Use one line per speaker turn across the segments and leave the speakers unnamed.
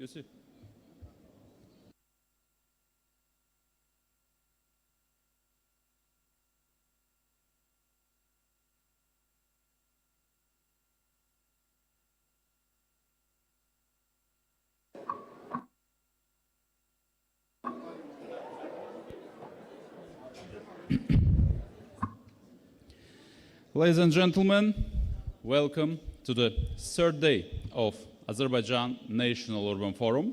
Yusuf. Ladies and gentlemen, welcome to the third day of Azerbaijan National Urban Forum.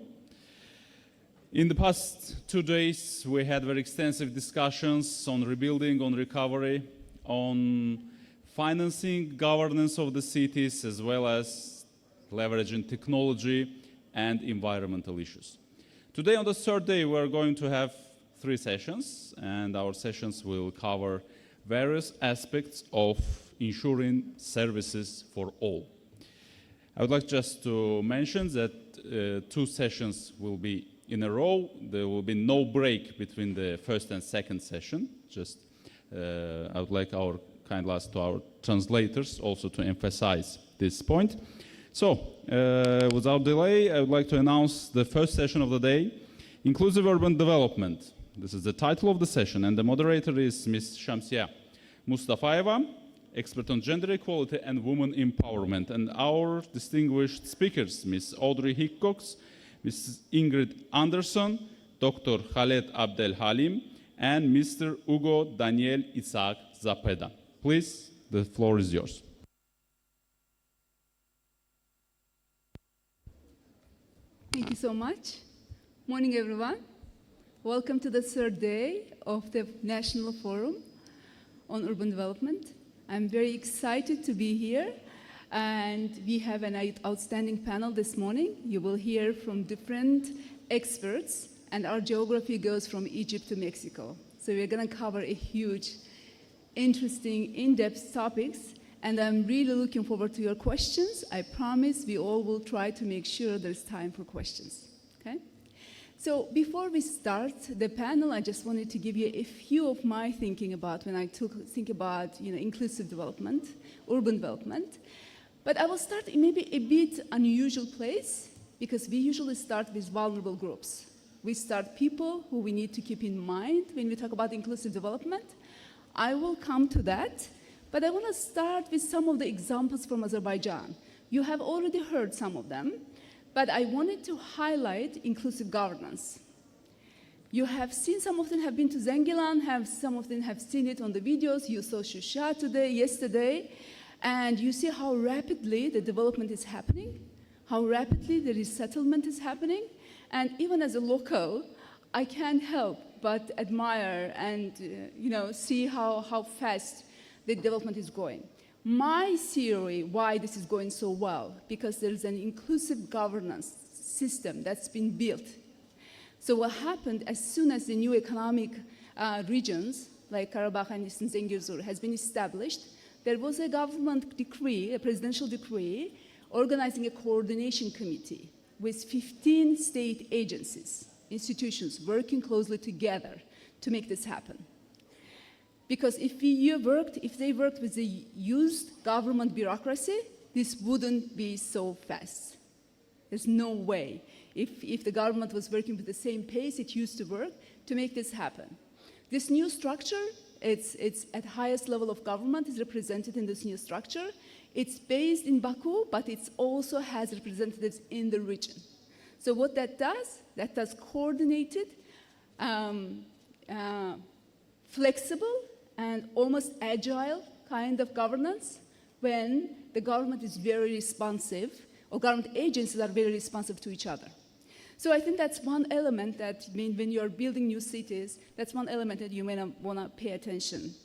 In the past 2 days, we had very extensive discussions on rebuilding, on recovery, on financing governance of the cities, as well as leveraging technology and environmental issues. Today, on the third day, we're going to have 3 sessions, and our sessions will cover various aspects of ensuring services for all. I would like just to mention that 2 sessions will be in a row. There will be no break between the first and second session. Just I would like our kind last to our translators also to emphasize this point. So, without delay, I would like to announce the first session of the day, Inclusive Urban Development. This is the title of the session, and the moderator is Ms. Shamsia Mustafayeva, expert on gender equality and women empowerment. And our distinguished speakers, Ms. Audrey Hickox, Ms. Ingrid Anderson, Dr. Khaled Abdel Halim, and Mr. Hugo Daniel Isaac Zapeda. Please, the floor is yours.
Thank you so much. Morning, everyone. Welcome to the third day of the National Forum on Urban Development. I'm very excited to be here, and we have an outstanding panel this morning. You will hear from different experts, and our geography goes from Egypt to Mexico. So we're going to cover a huge, interesting, in-depth topics, and I'm really looking forward to your questions. I promise we all will try to make sure there's time for questions. Okay? So before we start the panel, I just wanted to give you a few of my thinking about when I think about inclusive development, urban development. But I will start in maybe a bit unusual place, because we usually start with vulnerable groups. We start people who we need to keep in mind when we talk about inclusive development. I will come to that, but I want to start with some of the examples from Azerbaijan. You have already heard some of them, but I wanted to highlight inclusive governance. You have seen, some of them have been to Zengilan, some of them have seen it on the videos. You saw Shusha today, yesterday, and you see how rapidly the development is happening, how rapidly the resettlement is happening. And even as a local, I can't help but admire and see how fast the development is going. My theory why this is going so well, because there's an inclusive governance system that's been built. So what happened as soon as the new economic regions, like Karabakh and Eastern Zengezur, has been established, there was a government decree, a presidential decree, organizing a coordination committee with 15 state agencies, institutions working closely together to make this happen. Because if they worked with the used government bureaucracy, this wouldn't be so fast. There's no way. If the government was working with the same pace it used to work to make this happen. This new structure, it's at highest level of government, is represented in this new structure. It's based in Baku, but it also has representatives in the region. So what that does coordinated, flexible, and almost agile kind of governance when the government is very responsive, or government agencies are very responsive to each other. So I think that's one element that, when you're building new cities, that's one element that you may want to pay attention.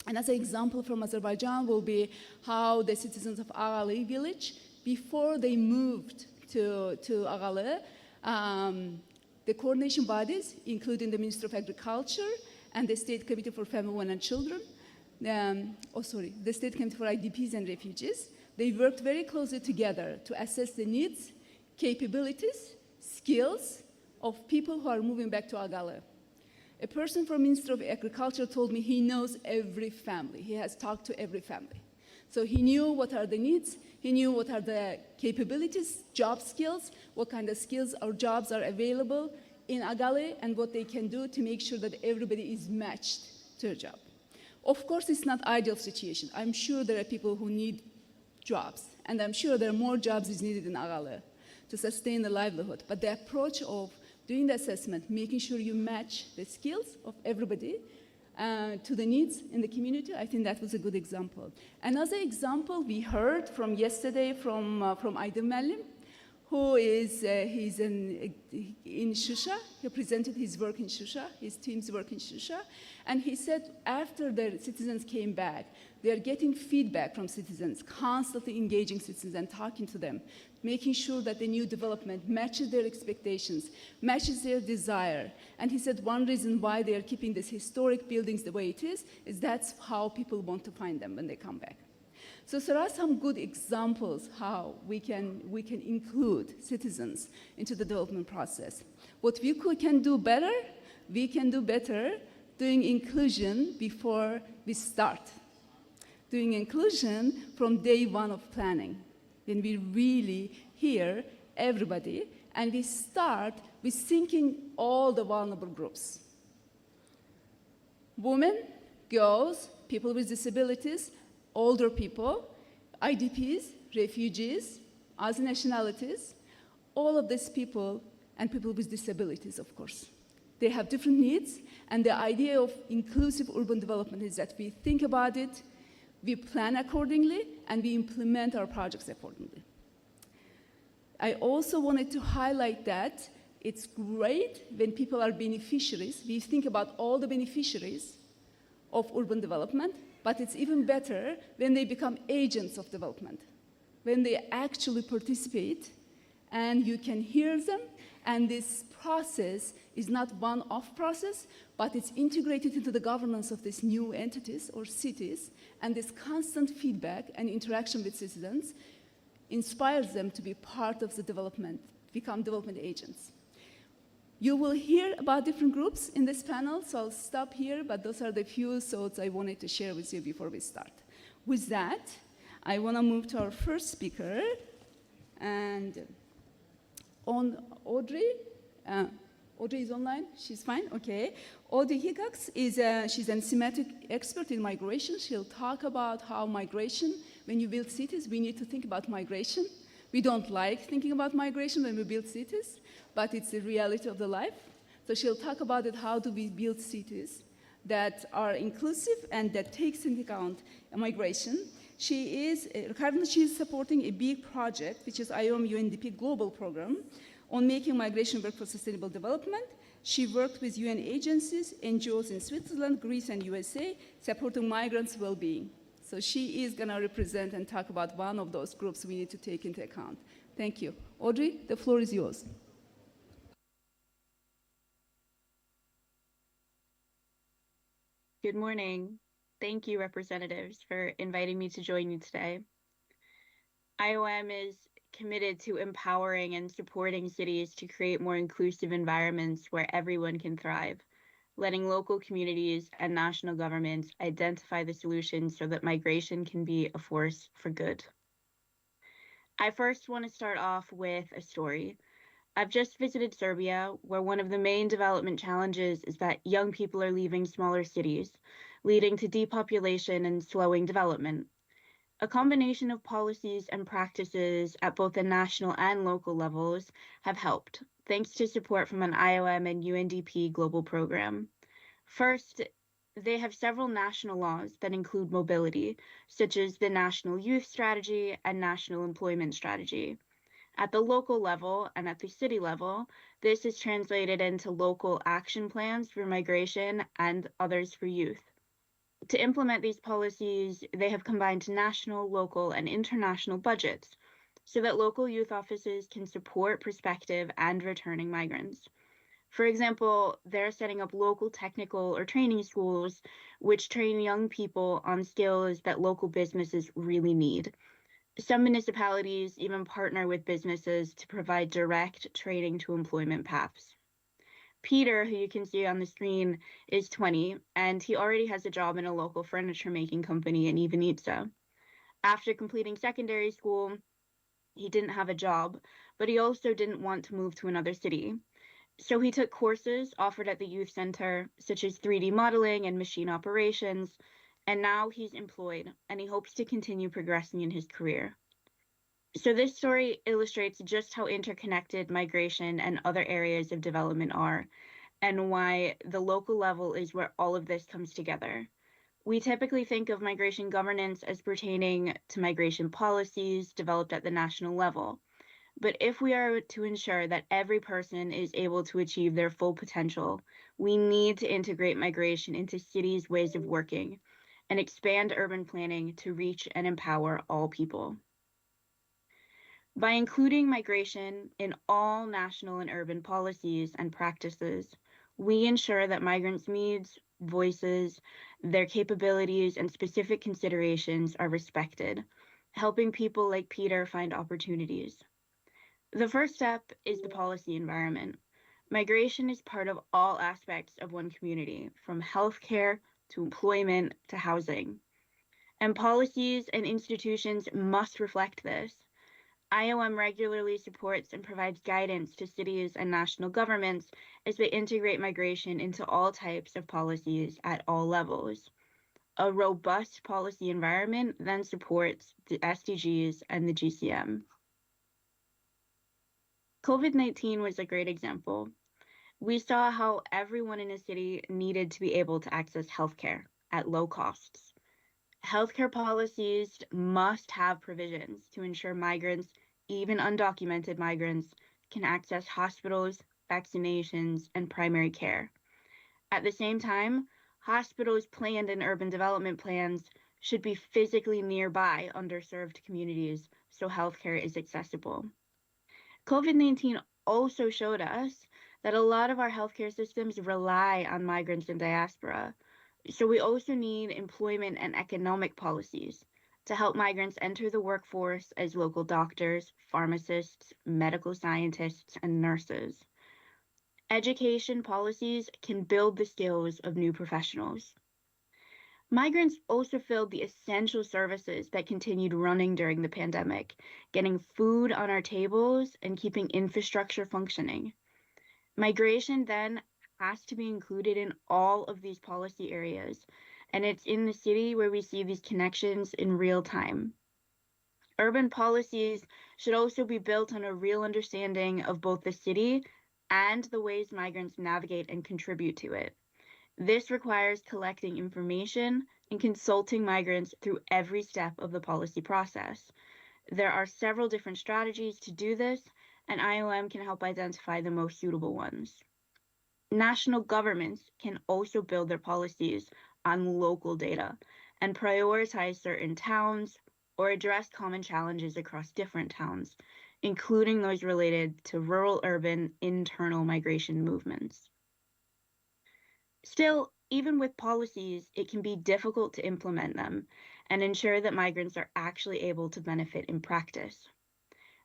And as an example from Azerbaijan will be how the citizens of Ağalı village, before they moved to Ağalı, the coordination bodies, including the Ministry of Agriculture and the State Committee for Family, Women and Children, the State Committee for IDPs and Refugees, they worked very closely together to assess the needs, capabilities, skills of people who are moving back to Ağalı. A person from Ministry of Agriculture told me he knows every family. He has talked to every family. So he knew what are the needs, he knew what are the capabilities, job skills, what kind of skills or jobs are available in Agale, and what they can do to make sure that everybody is matched to a job. Of course, it's not ideal situation. I'm sure there are people who need jobs, and I'm sure there are more jobs is needed in Agale to sustain the livelihood. But the approach of doing the assessment, making sure you match the skills of everybody to the needs in the community, I think that was a good example. Another example we heard from yesterday from Aydın Mellim, who is he's in Shusha. He presented his work in Shusha, his team's work in Shusha, and he said after the citizens came back, they are getting feedback from citizens, constantly engaging citizens and talking to them, making sure that the new development matches their expectations, matches their desire. And he said one reason why they are keeping these historic buildings the way it is that's how people want to find them when they come back. So there are some good examples how we can include citizens into the development process. What we can do better, we can do better doing inclusion before we start. Doing inclusion from day one of planning, when we really hear everybody and we start with thinking all the vulnerable groups. Women, girls, people with disabilities, older people, IDPs, refugees, other nationalities, all of these people, and people with disabilities, of course. They have different needs, and the idea of inclusive urban development is that we think about it, we plan accordingly, and we implement our projects accordingly. I also wanted to highlight that it's great when people are beneficiaries. We think about all the beneficiaries of urban development, but it's even better when they become agents of development, when they actually participate and you can hear them, and this process is not one-off process, but it's integrated into the governance of these new entities or cities, and this constant feedback and interaction with citizens inspires them to be part of the development, become development agents. You will hear about different groups in this panel, so I'll stop here, but those are the few thoughts I wanted to share with you before we start. With that, I want to move to our first speaker, and on Audrey. Audrey is online, she's fine, okay. Audrey Hickox she's a thematic expert in migration. She'll talk about how migration, when you build cities, we need to think about migration. We don't like thinking about migration when we build cities, but it's the reality of the life. So she'll talk about it, how do we build cities that are inclusive and that takes into account migration. Currently she's supporting a big project, which is IOM UNDP Global Program, on making migration work for sustainable development. She worked with UN agencies, NGOs in Switzerland, Greece, and USA, supporting migrants' well-being. So she is going to represent and talk about one of those groups we need to take into account. Thank you. Audrey, the floor is yours.
Good morning. Thank you, representatives, for inviting me to join you today. IOM is committed to empowering and supporting cities to create more inclusive environments where everyone can thrive, letting local communities and national governments identify the solutions so that migration can be a force for good. I first want to start off with a story. I've just visited Serbia, where one of the main development challenges is that young people are leaving smaller cities, leading to depopulation and slowing development. A combination of policies and practices at both the national and local levels have helped, thanks to support from an IOM and UNDP global program. First, they have several national laws that include mobility, such as the National Youth Strategy and National Employment Strategy. At the local level and at the city level, this is translated into local action plans for migration and others for youth. To implement these policies, they have combined national, local, and international budgets so that local youth offices can support prospective and returning migrants. For example, they're setting up local technical or training schools which train young people on skills that local businesses really need. Some municipalities even partner with businesses to provide direct training to employment paths. Peter, who you can see on the screen, is 20, and he already has a job in a local furniture making company in Ivanitsa. After completing secondary school, he didn't have a job, but he also didn't want to move to another city. So he took courses offered at the youth center, such as 3D modeling and machine operations, and now he's employed and he hopes to continue progressing in his career. So this story illustrates just how interconnected migration and other areas of development are, and why the local level is where all of this comes together. We typically think of migration governance as pertaining to migration policies developed at the national level. But if we are to ensure that every person is able to achieve their full potential, we need to integrate migration into cities' ways of working and expand urban planning to reach and empower all people. By including migration in all national and urban policies and practices, we ensure that migrants' needs, voices, their capabilities, and specific considerations are respected, helping people like Peter find opportunities. The first step is the policy environment. Migration is part of all aspects of one community, from healthcare to employment to housing. And policies and institutions must reflect this. IOM regularly supports and provides guidance to cities and national governments as they integrate migration into all types of policies at all levels. A robust policy environment then supports the SDGs and the GCM. COVID-19 was a great example. We saw how everyone in a city needed to be able to access healthcare at low costs. Healthcare policies must have provisions to ensure migrants, even undocumented migrants, can access hospitals, vaccinations, and primary care. At the same time, hospitals planned in urban development plans should be physically nearby underserved communities so healthcare is accessible. COVID-19 also showed us that a lot of our healthcare systems rely on migrants and diaspora. So we also need employment and economic policies to help migrants enter the workforce as local doctors, pharmacists, medical scientists, and nurses. Education policies can build the skills of new professionals. Migrants also filled the essential services that continued running during the pandemic, getting food on our tables and keeping infrastructure functioning. Migration then has to be included in all of these policy areas, and it's in the city where we see these connections in real time. Urban policies should also be built on a real understanding of both the city and the ways migrants navigate and contribute to it. This requires collecting information and consulting migrants through every step of the policy process. There are several different strategies to do this, and IOM can help identify the most suitable ones. National governments can also build their policies on local data and prioritize certain towns or address common challenges across different towns, including those related to rural-urban internal migration movements. Still, even with policies, it can be difficult to implement them and ensure that migrants are actually able to benefit in practice.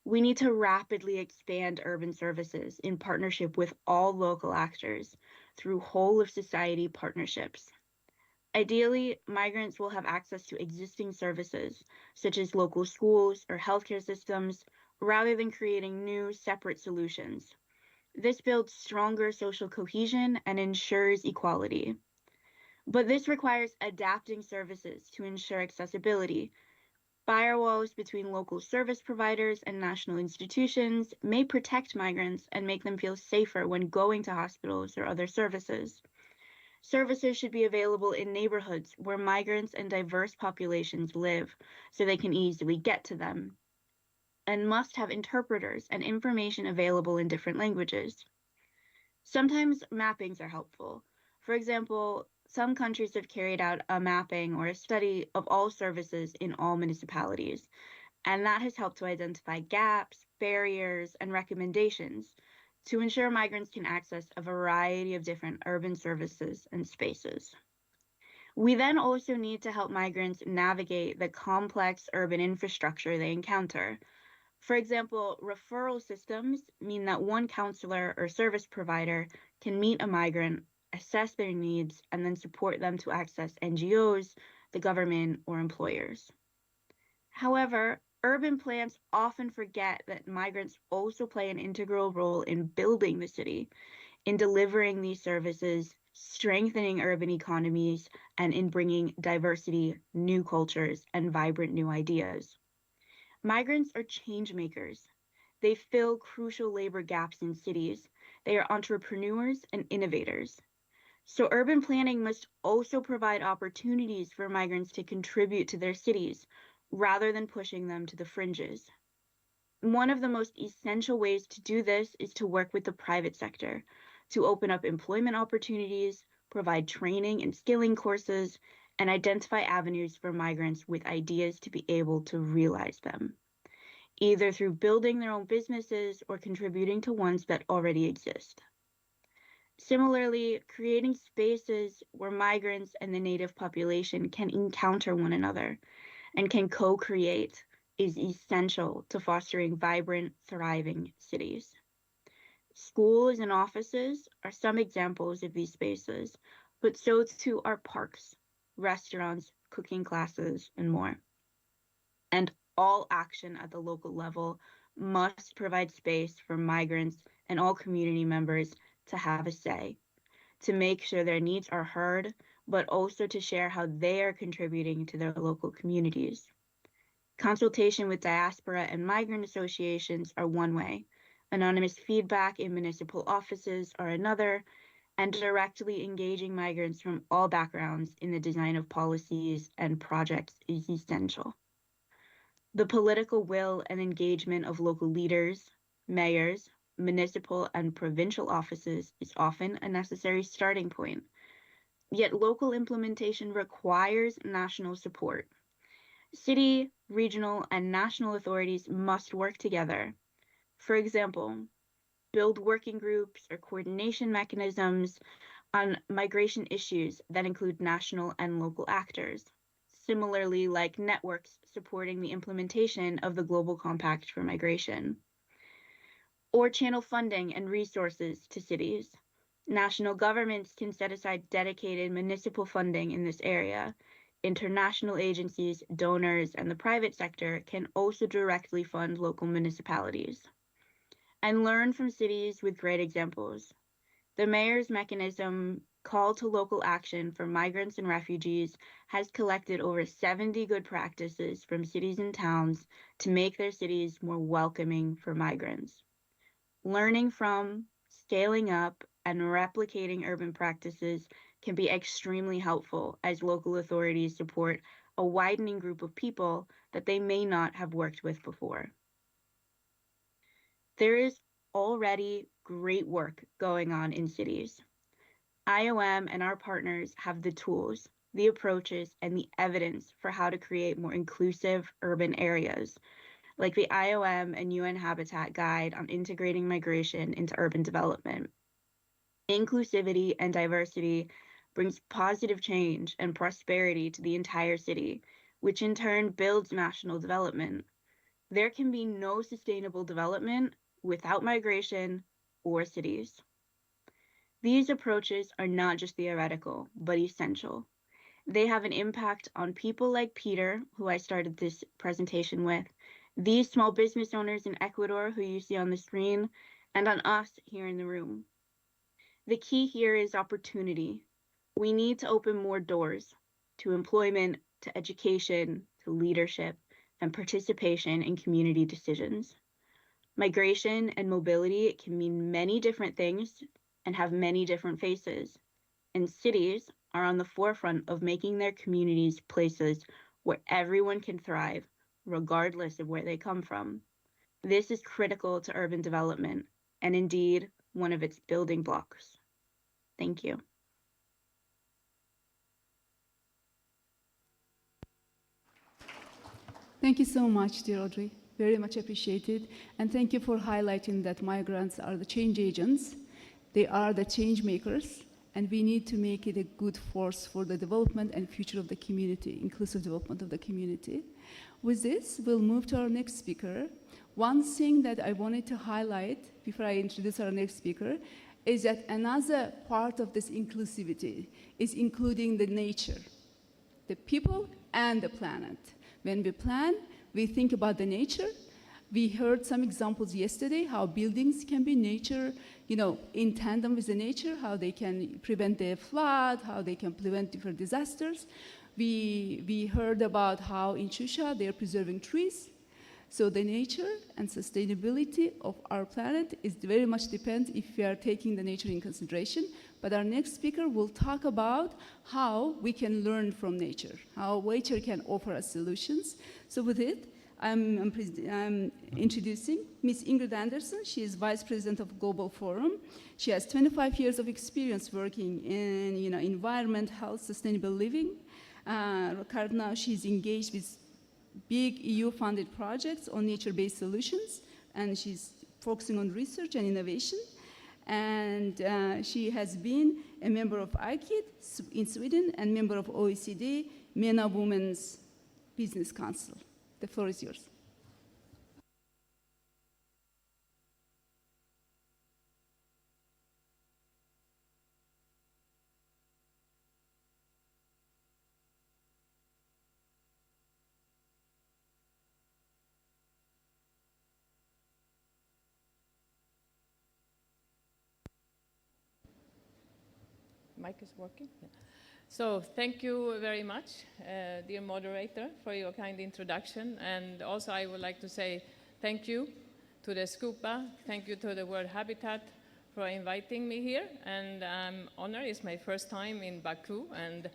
We need to rapidly expand urban services in partnership with all local actors through whole of society partnerships. Ideally, migrants will have access to existing services, such as local schools or healthcare systems, rather than creating new separate solutions. This builds stronger social cohesion and ensures equality. But this requires adapting services to ensure accessibility. Firewalls between local service providers and national institutions may protect migrants and make them feel safer when going to hospitals or other services. Services should be available in neighborhoods where migrants and diverse populations live so they can easily get to them, and must have interpreters and information available in different languages. Sometimes mappings are helpful. For example, some countries have carried out a mapping or a study of all services in all municipalities, and that has helped to identify gaps, barriers, and recommendations to ensure migrants can access a variety of different urban services and spaces. We then also need to help migrants navigate the complex urban infrastructure they encounter. For example, referral systems mean that one counselor or service provider can meet a migrant, assess their needs, and then support them to access NGOs, the government, or employers. However, urban plans often forget that migrants also play an integral role in building the city, in delivering these services, strengthening urban economies, and in bringing diversity, new cultures, and vibrant new ideas. Migrants are change makers. They fill crucial labor gaps in cities. They are entrepreneurs and innovators. So urban planning must also provide opportunities for migrants to contribute to their cities rather than pushing them to the fringes. One of the most essential ways to do this is to work with the private sector, to open up employment opportunities, provide training and skilling courses, and identify avenues for migrants with ideas to be able to realize them, either through building their own businesses or contributing to ones that already exist. Similarly, creating spaces where migrants and the native population can encounter one another and can co-create is essential to fostering vibrant, thriving cities. Schools and offices are some examples of these spaces, but so too are parks, restaurants, cooking classes, and more. And all action at the local level must provide space for migrants and all community members to have a say, to make sure their needs are heard, but also to share how they are contributing to their local communities. Consultation with diaspora and migrant associations are one way, anonymous feedback in municipal offices are another, and directly engaging migrants from all backgrounds in the design of policies and projects is essential. The political will and engagement of local leaders, mayors, municipal and provincial offices is often a necessary starting point. Yet local implementation requires national support. City, regional, and national authorities must work together. For example, build working groups or coordination mechanisms on migration issues that include national and local actors. Similarly, like networks supporting the implementation of the Global Compact for Migration. Or channel funding and resources to cities. National governments can set aside dedicated municipal funding in this area. International agencies, donors, and the private sector can also directly fund local municipalities. And learn from cities with great examples. The mayor's mechanism, Call to Local Action for Migrants and Refugees, has collected over 70 good practices from cities and towns to make their cities more welcoming for migrants. Learning from, scaling up, and replicating urban practices can be extremely helpful as local authorities support a widening group of people that they may not have worked with before. There is already great work going on in cities. IOM and our partners have the tools, the approaches, and the evidence for how to create more inclusive urban areas, like the IOM and UN Habitat Guide on integrating migration into urban development. Inclusivity and diversity brings positive change and prosperity to the entire city, which in turn builds national development. There can be no sustainable development without migration or cities. These approaches are not just theoretical, but essential. They have an impact on people like Peter, who I started this presentation with, these small business owners in Ecuador who you see on the screen, and on us here in the room. The key here is opportunity. We need to open more doors to employment, to education, to leadership, and participation in community decisions. Migration and mobility can mean many different things and have many different faces, and cities are on the forefront of making their communities places where everyone can thrive, regardless of where they come from. This is critical to urban development, and indeed, one of its building blocks. Thank you.
Thank you so much, dear Audrey. Very much appreciated. And thank you for highlighting that migrants are the change agents. They are the change makers, and we need to make it a good force for the development and future of the community, inclusive development of the community. With this, we'll move to our next speaker. One thing that I wanted to highlight before I introduce our next speaker is that another part of this inclusivity is including the nature, the people and the planet. When we plan, we think about the nature. We heard some examples yesterday, how buildings can be nature, in tandem with the nature, how they can prevent the flood, how they can prevent different disasters. We heard about how in Shusha they're preserving trees. So the nature and sustainability of our planet is very much depends if we are taking the nature in consideration. But our next speaker will talk about how we can learn from nature, how nature can offer us solutions. So with it, I'm introducing Ms. Ingrid Anderson. She is Vice President of Global Forum. She has 25 years of experience working in environment, health, sustainable living. Right now, she's engaged with big EU-funded projects on nature-based solutions, and she's focusing on research and innovation. And she has been a member of IKID in Sweden and member of OECD MENA Women's Business Council. The floor is yours.
Mic is working? Yeah. So thank you very much, dear moderator, for your kind introduction. And also I would like to say thank you to the SCUPA, thank you to the World Habitat for inviting me here. And I'm honored, it's my first time in Baku, and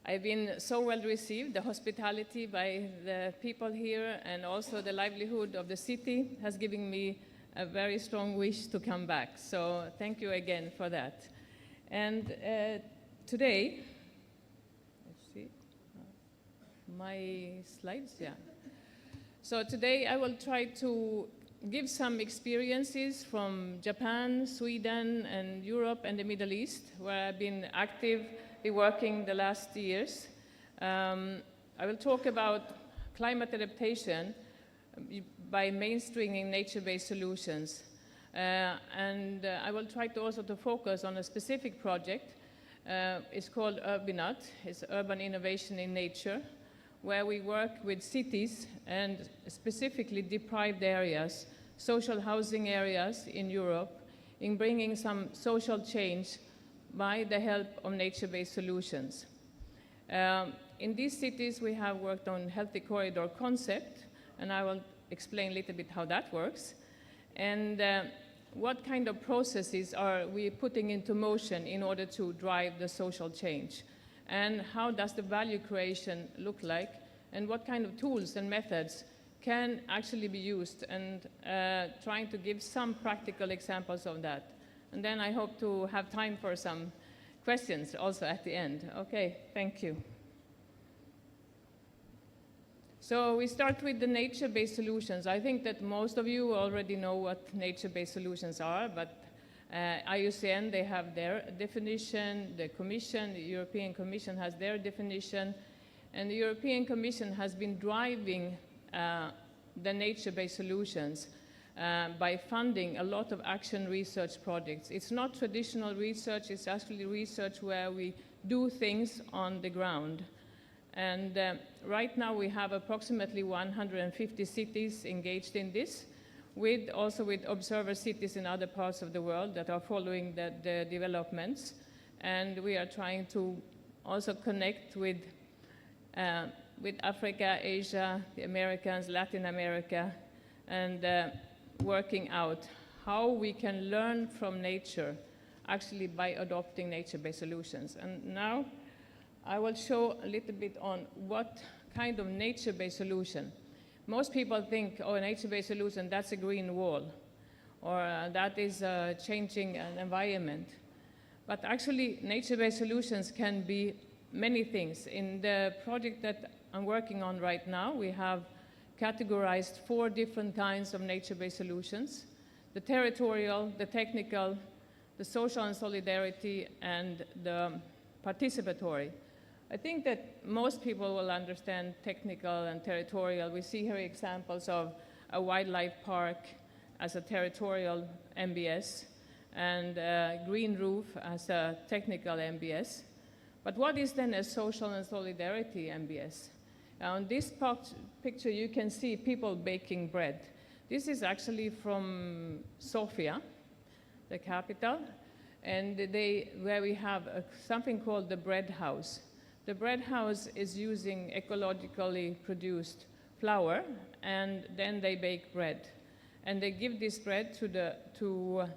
I've been so well received. The hospitality by the people here and also the livelihood of the city has given me a very strong wish to come back. So thank you again for that. And today, let's see, my slides, yeah. So today I will try to give some experiences from Japan, Sweden, and Europe and the Middle East, where I've been actively working the last years. I will talk about climate adaptation by mainstreaming nature-based solutions. And I will try to also to focus on a specific project. It's called Urbinat. It's Urban Innovation in Nature, where we work with cities and specifically deprived areas, social housing areas in Europe, in bringing some social change by the help of nature-based solutions. In these cities, we have worked on healthy corridor concept, and I will explain a little bit how that works. And what kind of processes are we putting into motion in order to drive the social change? And how does the value creation look like? And what kind of tools and methods can actually be used? And trying to give some practical examples of that. And then I hope to have time for some questions also at the end. Okay, thank you. So we start with the nature-based solutions. I think that most of you already know what nature-based solutions are, but IUCN, they have their definition, the Commission, the European Commission has their definition, and the European Commission has been driving the nature-based solutions by funding a lot of action research projects. It's not traditional research, it's actually research where we do things on the ground. And right now we have approximately 150 cities engaged in this, also with observer cities in other parts of the world that are following the developments. And we are trying to also connect with Africa, Asia, the Americans, Latin America, and working out how we can learn from nature, actually by adopting nature-based solutions. And now, I will show a little bit on what kind of nature-based solution. Most people think, oh, a nature-based solution, that's a green wall, or that is changing an environment. But actually, nature-based solutions can be many things. In the project that I'm working on right now, we have categorized 4 different kinds of nature-based solutions: the territorial, the technical, the social and solidarity, and the participatory. I think that most people will understand technical and territorial. We see here examples of a wildlife park as a territorial MBS and a green roof as a technical MBS. But what is then a social and solidarity MBS? On this picture, you can see people baking bread. This is actually from Sofia, the capital, and where we have something called the bread house. The bread house is using ecologically produced flour, and then they bake bread. And they give this bread to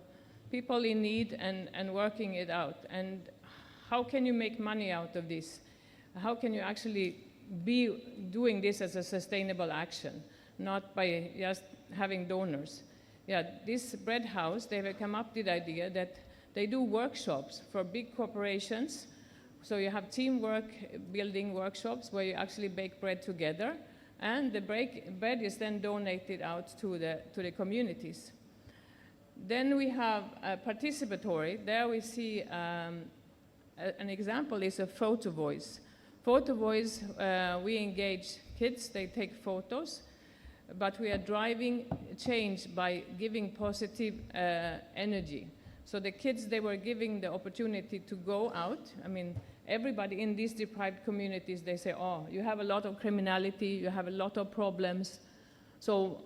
people in need and working it out. And how can you make money out of this? How can you actually be doing this as a sustainable action, not by just having donors? Yeah, this bread house, they have come up with the idea that they do workshops for big corporations. So you have teamwork building workshops where you actually bake bread together, and the bread is then donated out to the communities. Then we have participatory. There we see an example is a photo voice. Photo voice, we engage kids, they take photos, but we are driving change by giving positive energy. So the kids, they were giving the opportunity to go out. I mean, everybody in these deprived communities, they say, oh, you have a lot of criminality, you have a lot of problems. So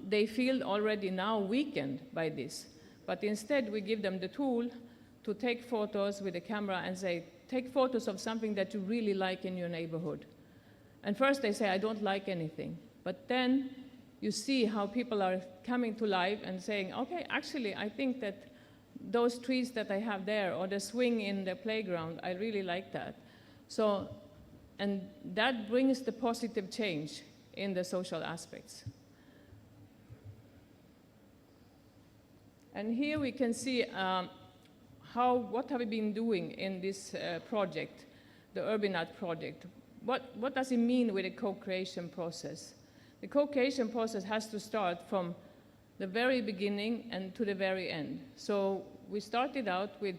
they feel already now weakened by this. But instead, we give them the tool to take photos with a camera and say, take photos of something that you really like in your neighborhood. And first they say, I don't like anything. But then you see how people are coming to life and saying, okay, actually, I think that those trees that I have there, or the swing in the playground, I really like that. So, and that brings the positive change in the social aspects. And here we can see what have we been doing in this project, the Urbinat project. What does it mean with a co-creation process? The co-creation process has to start from the very beginning and to the very end. So we started out with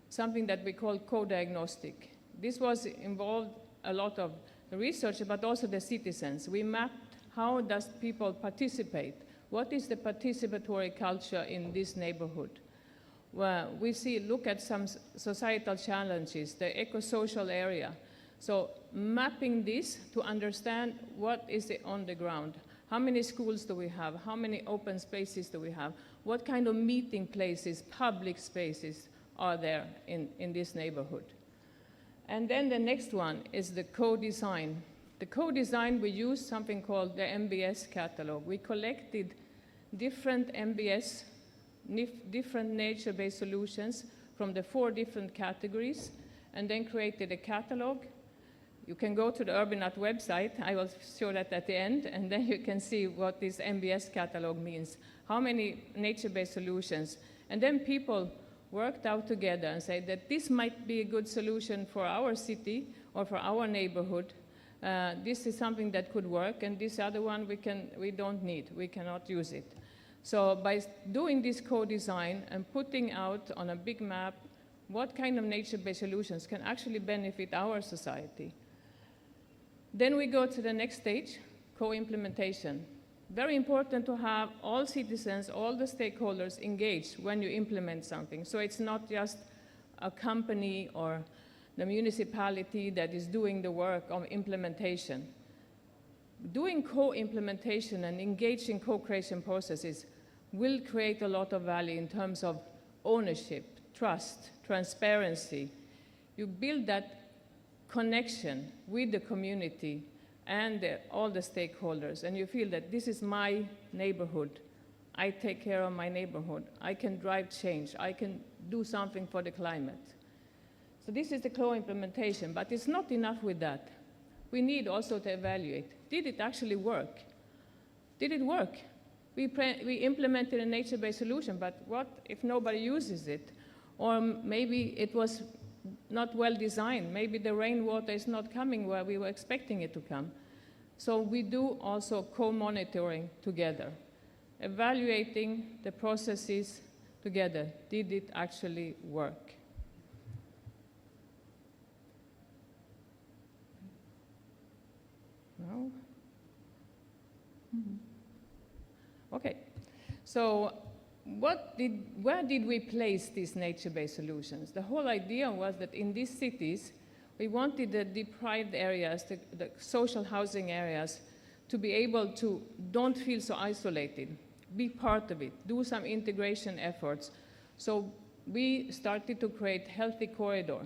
something that we call co-diagnostic. This was involved a lot of the research, but also the citizens. We mapped how does people participate. What is the participatory culture in this neighborhood? Well, we look at some societal challenges, the eco-social area. So mapping this to understand what is on the ground. How many schools do we have? How many open spaces do we have? What kind of meeting places, public spaces are there in this neighborhood? And then the next one is the co-design. The co-design, we used something called the MBS catalog. We collected different MBS, different nature-based solutions from the 4 different categories, and then created a catalog. You can go to the Urbinat website. I will show that at the end, and then you can see what this MBS catalog means, how many nature-based solutions. And then people worked out together and said that this might be a good solution for our city or for our neighborhood. This is something that could work, and this other one we don't need. We cannot use it. So by doing this co-design and putting out on a big map what kind of nature-based solutions can actually benefit our society. Then we go to the next stage, co-implementation. Very important to have all citizens, all the stakeholders engaged when you implement something. So it's not just a company or the municipality that is doing the work of implementation. Doing co-implementation and engaging co-creation processes will create a lot of value in terms of ownership, trust, transparency. You build that connection with the community and all the stakeholders, and you feel that this is my neighborhood. I take care of my neighborhood. I can drive change. I can do something for the climate. So this is the co-implementation, but it's not enough with that. We need also to evaluate. Did it actually work? Did it work? We implemented a nature-based solution, but what if nobody uses it? Or maybe it was not well designed. Maybe the rainwater is not coming where we were expecting it to come. So we do also co-monitoring together, evaluating the processes together. Did it actually work? No? Okay, so where did we place these nature-based solutions? The whole idea was that in these cities, We wanted the deprived areas, the social housing areas, to be able to don't feel so isolated, be part of it, do some integration efforts. So we started to create Healthy Corridor.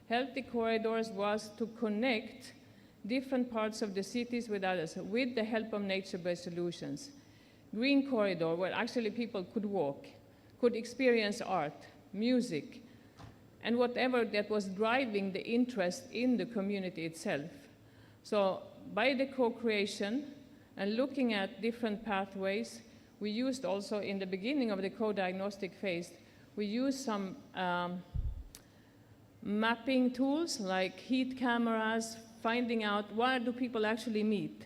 Healthy Corridors was to connect different parts of the cities with others with the help of nature-based solutions. Green Corridor, where actually people could walk, could experience art, music, and whatever that was driving the interest in the community itself. So by the co-creation and looking at different pathways, we used also in the beginning of the co-diagnostic phase, we used some mapping tools like heat cameras, finding out where do people actually meet,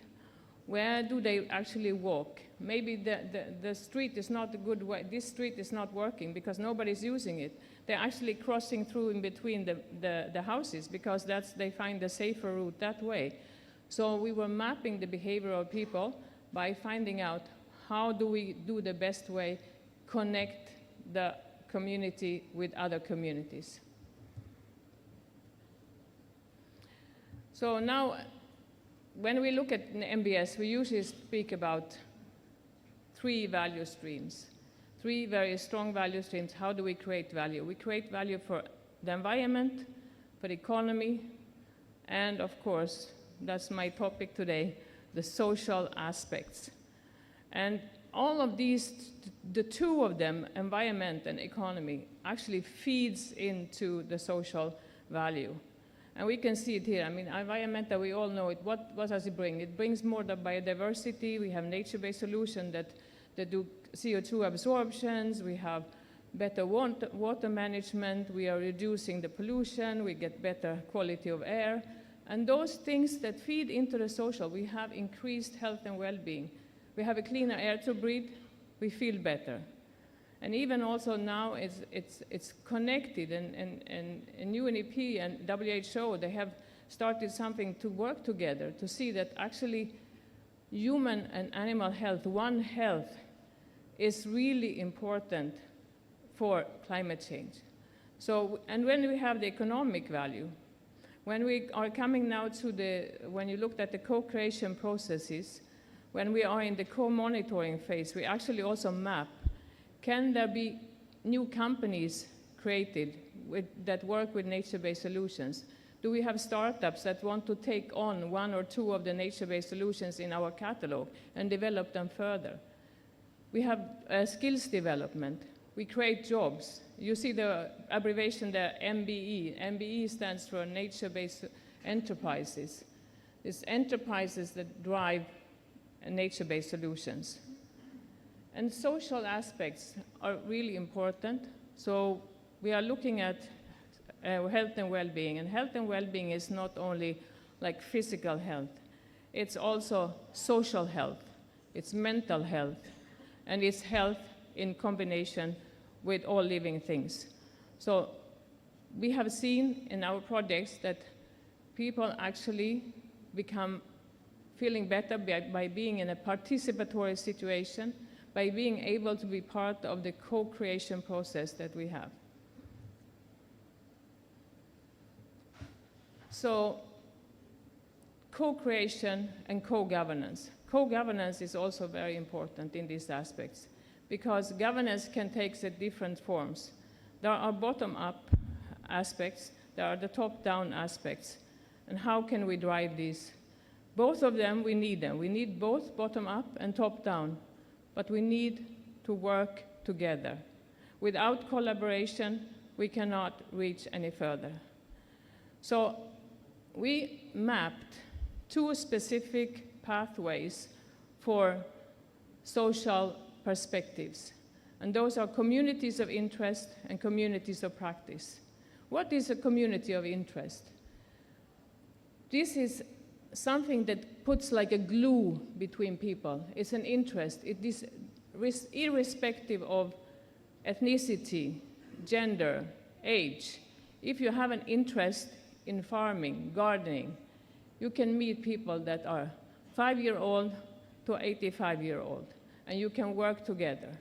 where do they actually walk. Maybe the street is not a good way, this street is not working because nobody's using it. They're actually crossing through in between the houses because they find a safer route that way. So we were mapping the behavior of people by finding out how do we do the best way, connect the community with other communities. So now, when we look at MBS, we usually speak about 3 value streams, 3 very strong value streams. How do we create value? We create value for the environment, for the economy, and of course, that's my topic today, the social aspects. And all of these, the 2 of them, environment and economy, actually feeds into the social value. And we can see it here. I mean, environmental, we all know it. What does it bring? It brings more biodiversity. We have nature-based solutions that do CO2 absorptions. We have better water management. We are reducing the pollution. We get better quality of air. And those things that feed into the social, we have increased health and well-being. We have a cleaner air to breathe. We feel better. And even also now it's connected, and UNEP and WHO, they have started something to work together to see that actually human and animal health, One Health, is really important for climate change. So, and when we have the economic value, when we are coming now to when you looked at the co-creation processes, when we are in the co-monitoring phase, we actually also map, can there be new companies created that work with nature-based solutions? Do we have startups that want to take on 1 or 2 of the nature-based solutions in our catalog and develop them further? We have skills development. We create jobs. You see the abbreviation there, MBE. MBE stands for nature-based enterprises. It's enterprises that drive nature-based solutions. And social aspects are really important. So we are looking at health and well-being. And health and well-being is not only like physical health. It's also social health. It's mental health. And it's health in combination with all living things. So we have seen in our projects that people actually become feeling better by being in a participatory situation, by being able to be part of the co-creation process that we have. So co-creation and co-governance. Co-governance is also very important in these aspects because governance can take the different forms. There are bottom-up aspects, there are the top-down aspects, and how can we drive these? Both of them, we need them. We need both bottom-up and top-down, but we need to work together. Without collaboration, we cannot reach any further. So we mapped 2 specific pathways for social perspectives, and those are communities of interest and communities of practice. What is a community of interest? This is something that puts like a glue between people. It's an interest. It is irrespective of ethnicity, gender, age. If you have an interest in farming, gardening, you can meet people that are 5-year-old to 85-year-old, and you can work together.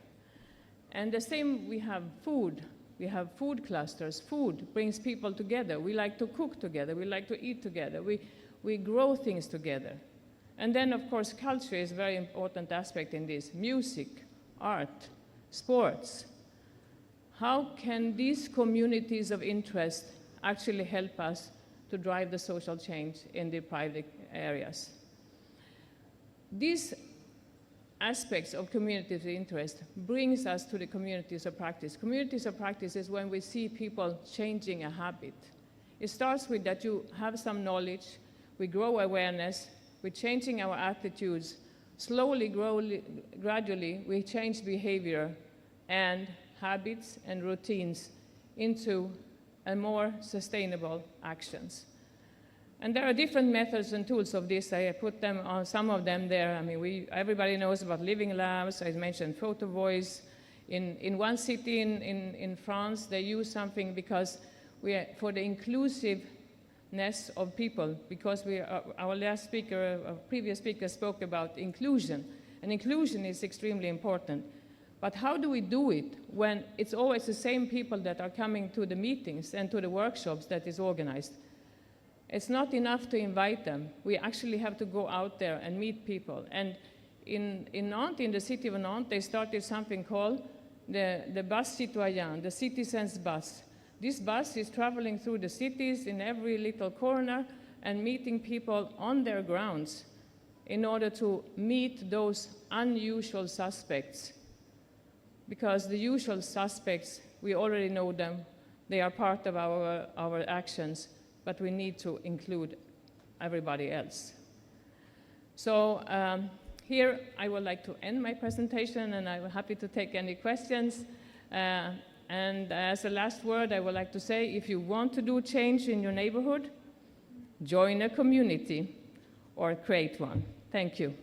And the same, we have food. We have food clusters. Food brings people together. We like to cook together. We like to eat together. We grow things together. And then, of course, culture is a very important aspect in this. Music, art, sports. How can these communities of interest actually help us to drive the social change in the private areas? These aspects of communities of interest brings us to the communities of practice. Communities of practice is when we see people changing a habit. It starts with that you have some knowledge, we grow awareness, we're changing our attitudes, slowly, gradually, we change behavior and habits and routines into a more sustainable actions. And there are different methods and tools of this. I put them on some of them there. I mean, everybody knows about living labs. I mentioned photo voice. In one city in France, they use something because for the inclusiveness of people, because our last speaker, previous speaker spoke about inclusion. And inclusion is extremely important. But how do we do it when it's always the same people that are coming to the meetings and to the workshops that is organized? It's not enough to invite them. We actually have to go out there and meet people. And in Nantes, in the city of Nantes, they started something called the bus citoyen, the citizens bus. This bus is traveling through the cities in every little corner and meeting people on their grounds in order to meet those unusual suspects. Because the usual suspects, we already know them. They are part of our actions. But we need to include everybody else. So here I would like to end my presentation, and I'm happy to take any questions. And as a last word, I would like to say, if you want to do change in your neighborhood, join a community or create one. Thank you.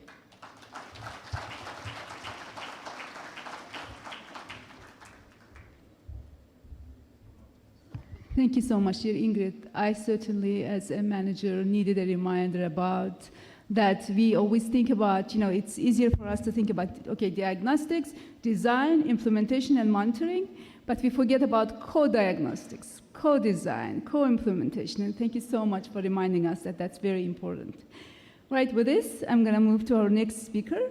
Thank you so much, dear Ingrid. I certainly, as a manager, needed a reminder about that. We always think about, it's easier for us to think about, okay, diagnostics, design, implementation, and monitoring, but we forget about co-diagnostics, co-design, co-implementation, and thank you so much for reminding us that that's very important. Right, with this, I'm going to move to our next speaker,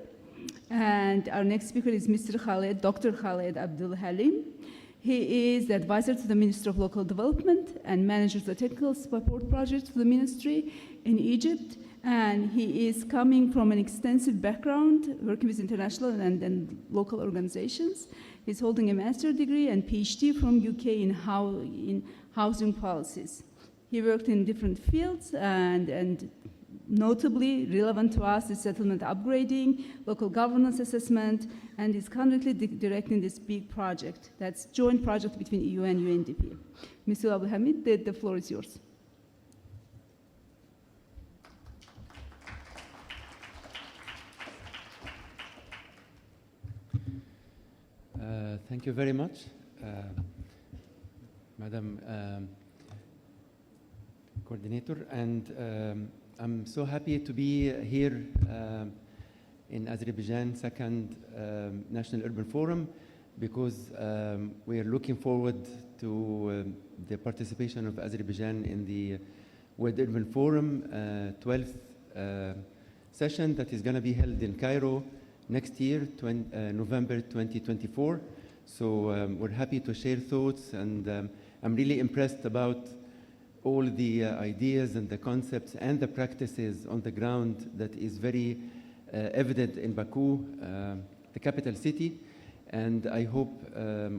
and our next speaker is Mr. Khaled, Dr. Khaled Abdul Halim. He is the advisor to the Minister of Local Development and manages the technical support projects for the ministry in Egypt. And he is coming from an extensive background, working with international and local organizations. He's holding a master's degree and PhD from UK in housing policies. He worked in different fields and notably relevant to us is settlement upgrading, local governance assessment, and is currently directing this big project. That's joint project between EU and UNDP. Mr. Abdul Hamid, the floor is yours.
Thank you very much, Madam Coordinator, and I'm so happy to be here in Azerbaijan second National Urban Forum because we are looking forward to the participation of Azerbaijan in the World Urban Forum 12th session that is going to be held in Cairo next year, November 2024. So we're happy to share thoughts, and I'm really impressed about all the ideas and the concepts and the practices on the ground that is very evident in Baku, the capital city. And I hope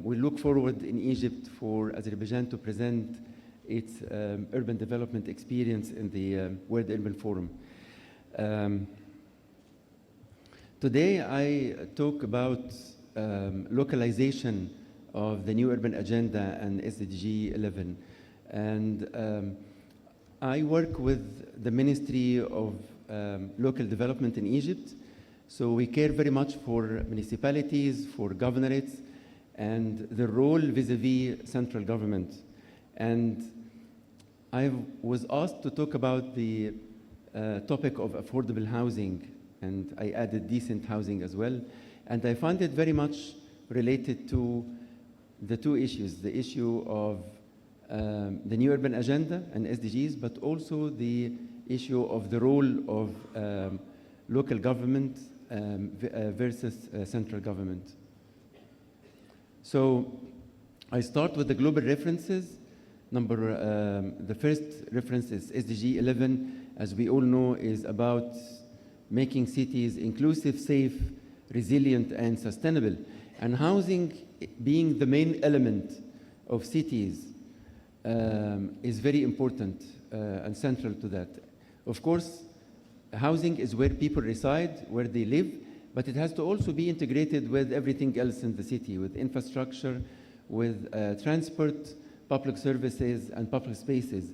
we look forward in Egypt for Azerbaijan to present its urban development experience in the World Urban Forum. Today I talk about localization of the new urban agenda and SDG 11. And I work with the Ministry of Local Development in Egypt. So we care very much for municipalities, for governorates, and the role vis-a-vis central government. And I was asked to talk about the topic of affordable housing, and I added decent housing as well. And I find it very much related to the two issues, the issue of the new urban agenda and SDGs, but also the issue of the role of local government versus central government. So I start with the global references. The first reference is SDG 11, as we all know, is about making cities inclusive, safe, resilient, and sustainable. And housing being the main element of cities is very important and central to that. Of course, housing is where people reside, where they live, but it has to also be integrated with everything else in the city, with infrastructure, with transport, public services, and public spaces.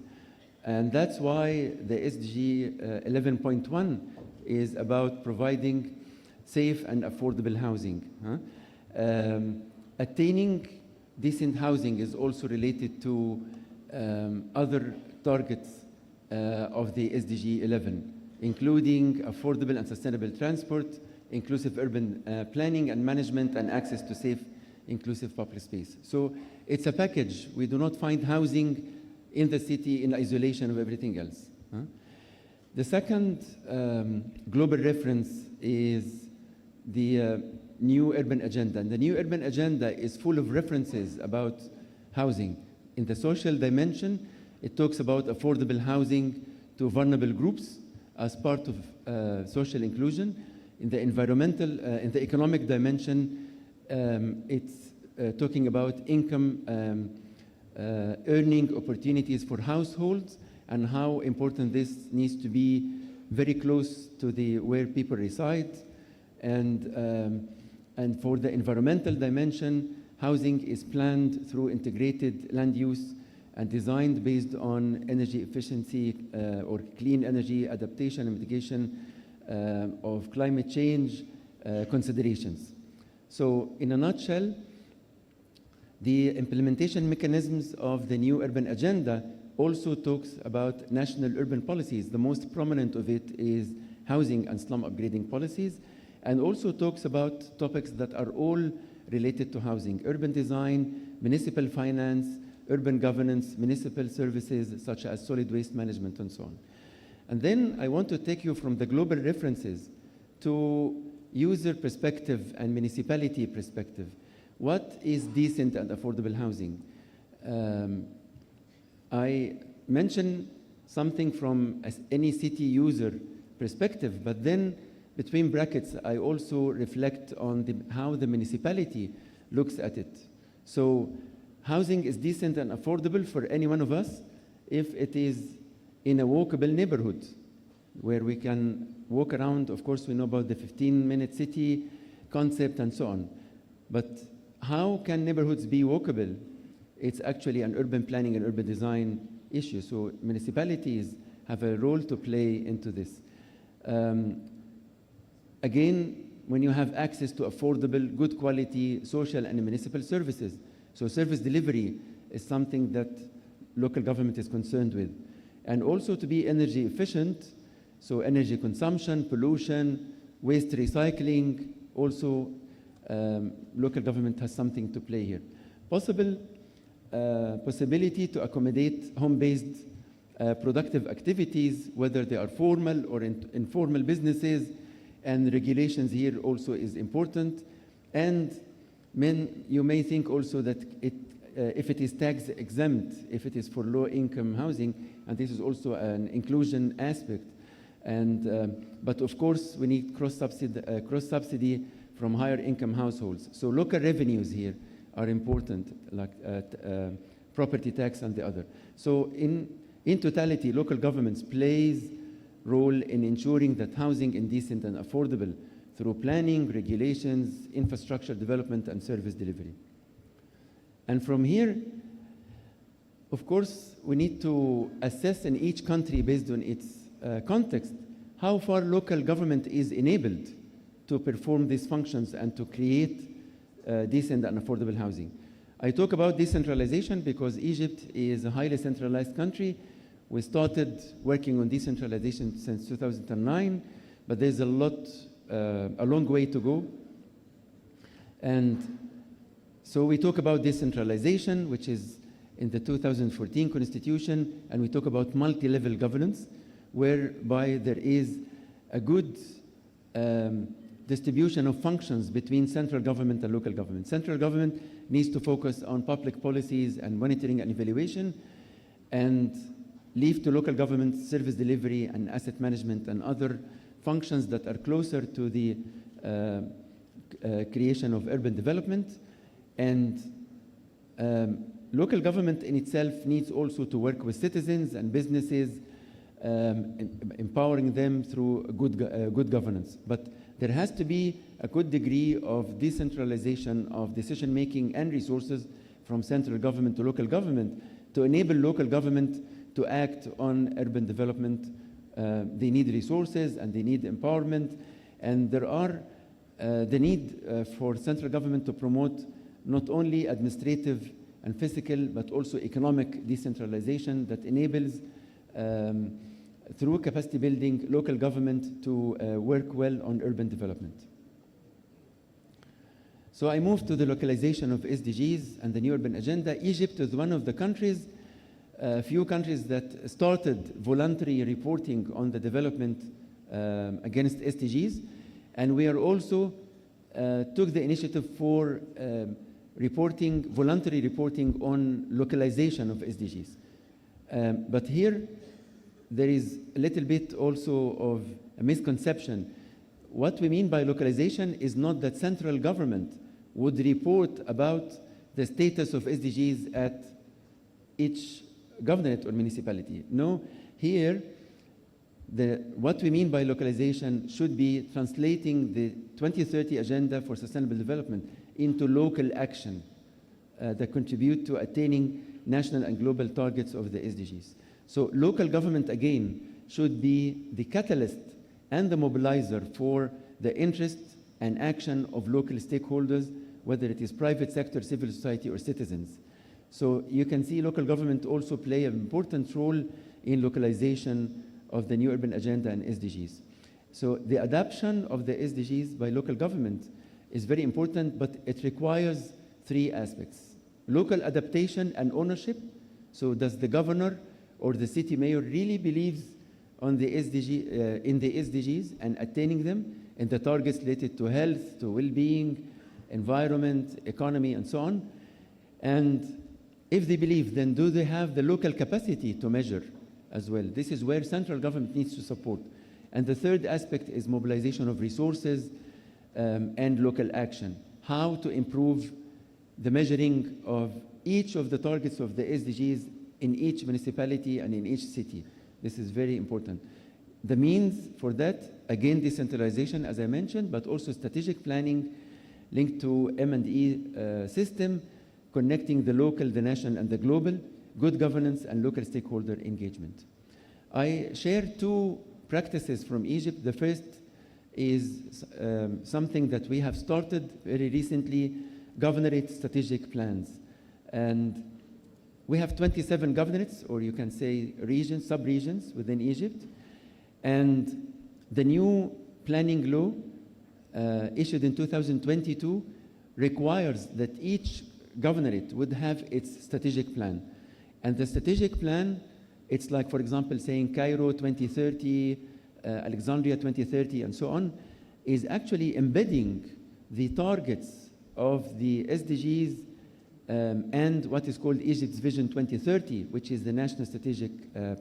And that's why the SDG 11.1 is about providing safe and affordable housing. Attaining decent housing is also related to other targets of the SDG 11, including affordable and sustainable transport, inclusive urban planning and management, and access to safe, inclusive public space. So it's a package. We do not find housing in the city in isolation of everything else. The second global reference is the new urban agenda. And the new urban agenda is full of references about housing. In the social dimension, it talks about affordable housing to vulnerable groups as part of social inclusion. In the environmental, in the economic dimension, it's talking about income earning opportunities for households and how important this needs to be very close to where people reside. And for the environmental dimension, housing is planned through integrated land use and designed based on energy efficiency or clean energy adaptation and mitigation of climate change considerations. So in a nutshell, the implementation mechanisms of the new urban agenda also talks about national urban policies. The most prominent of it is housing and slum upgrading policies, and also talks about topics that are all related to housing: urban design, municipal finance, urban governance, municipal services such as solid waste management, and so on. And then I want to take you from the global references to user perspective and municipality perspective. What is decent and affordable housing? I mention something from any city user perspective, but then between brackets, I also reflect on how the municipality looks at it. So housing is decent and affordable for any one of us if it is in a walkable neighborhood where we can walk around. Of course, we know about the 15-minute city concept and so on. But how can neighborhoods be walkable? It's actually an urban planning and urban design issue. So municipalities have a role to play into this. Again, when you have access to affordable, good quality social and municipal services. So service delivery is something that local government is concerned with. And also to be energy efficient, so energy consumption, pollution, waste recycling, also local government has something to play here. Possibility to accommodate home-based productive activities, whether they are formal or informal businesses, and regulations here also is important. And you may think also that if it is tax exempt, if it is for low-income housing, and this is also an inclusion aspect. And but of course, we need cross-subsidy from higher income households. So local revenues here are important, like property tax and the other. So in totality, local governments plays role in ensuring that housing is decent and affordable through planning, regulations, infrastructure development, and service delivery. And from here, of course, we need to assess in each country based on its context how far local government is enabled to perform these functions and to create decent and affordable housing. I talk about decentralization because Egypt is a highly centralized country. We started working on decentralization since 2009, but there's a long way to go. And So we talk about decentralization, which is in the 2014 Constitution, and we talk about multi-level governance, whereby there is a good distribution of functions between central government and local government. Central government needs to focus on public policies and monitoring and evaluation, and leave to local government service delivery and asset management and other functions that are closer to the creation of urban development. And local government in itself needs also to work with citizens and businesses, empowering them through good governance. But there has to be a good degree of decentralization of decision-making and resources from central government to local government to enable local government to act on urban development. They need resources and they need empowerment, and there are the need for central government to promote not only administrative and physical but also economic decentralization that enables through capacity building local government to work well on urban development. So I move to the localization of SDGs and the new urban agenda. Egypt is one of the countries, few countries that started voluntary reporting on the development against SDGs, and we are also took the initiative for voluntary reporting on localization of SDGs. But here there is a little bit also of a misconception. What we mean by localization is not that central government would report about the status of SDGs at each governorate or municipality. No, here what we mean by localization should be translating the 2030 Agenda for Sustainable Development into local action that contribute to attaining national and global targets of the SDGs. So local government, again, should be the catalyst and the mobilizer for the interest and action of local stakeholders, whether it is private sector, civil society, or citizens. So you can see local government also play an important role in localization of the new urban agenda and SDGs. So the adoption of the SDGs by local government is very important, but it requires three aspects: local adaptation and ownership. So does the governor or the city mayor really believes on the in the SDGs and attaining them, and the targets related to health, to well-being, environment, economy, and so on? And if they believe, then do they have the local capacity to measure as well? This is where central government needs to support. And the third aspect is mobilization of resources and local action. How to improve the measuring of each of the targets of the SDGs in each municipality and in each city. This is very important. The means for that, again, decentralization, as I mentioned, but also strategic planning linked to M&E system, connecting the local, the national, and the global, good governance, and local stakeholder engagement. I share two practices from Egypt. The first is something that we have started very recently, governorate strategic plans. And we have 27 governorates, or you can say regions, sub-regions within Egypt. And the new planning law issued in 2022 requires that each governorate would have its strategic plan. And the strategic plan, it's like, for example, saying Cairo 2030, Alexandria 2030, and so on, is actually embedding the targets of the SDGs and what is called Egypt's Vision 2030, which is the national strategic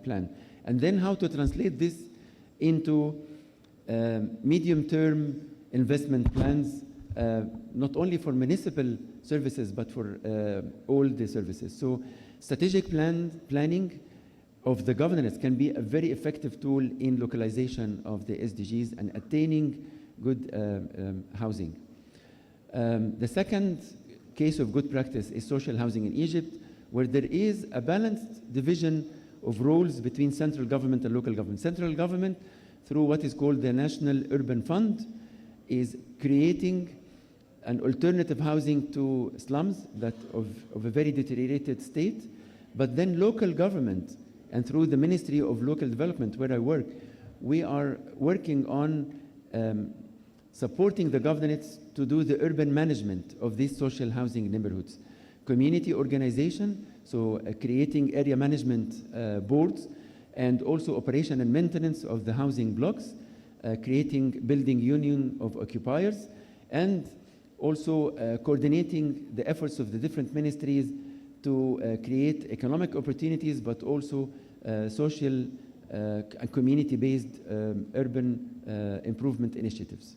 plan. And then how to translate this into medium-term investment plans, not only for municipal services, but for all the services. So strategic planning of the governorates can be a very effective tool in localization of the SDGs and attaining good housing. The second case of good practice is social housing in Egypt, where there is a balanced division of roles between central government and local government. Central government, through what is called the National Urban Fund, is creating an alternative housing to slums that of a very deteriorated state. But then local government, and through the Ministry of Local Development, where I work, we are working on supporting the governance to do the urban management of these social housing neighborhoods, community organization, so creating area management boards, and also operation and maintenance of the housing blocks, creating building union of occupiers, and also coordinating the efforts of the different ministries to create economic opportunities, but also social and community-based urban improvement initiatives.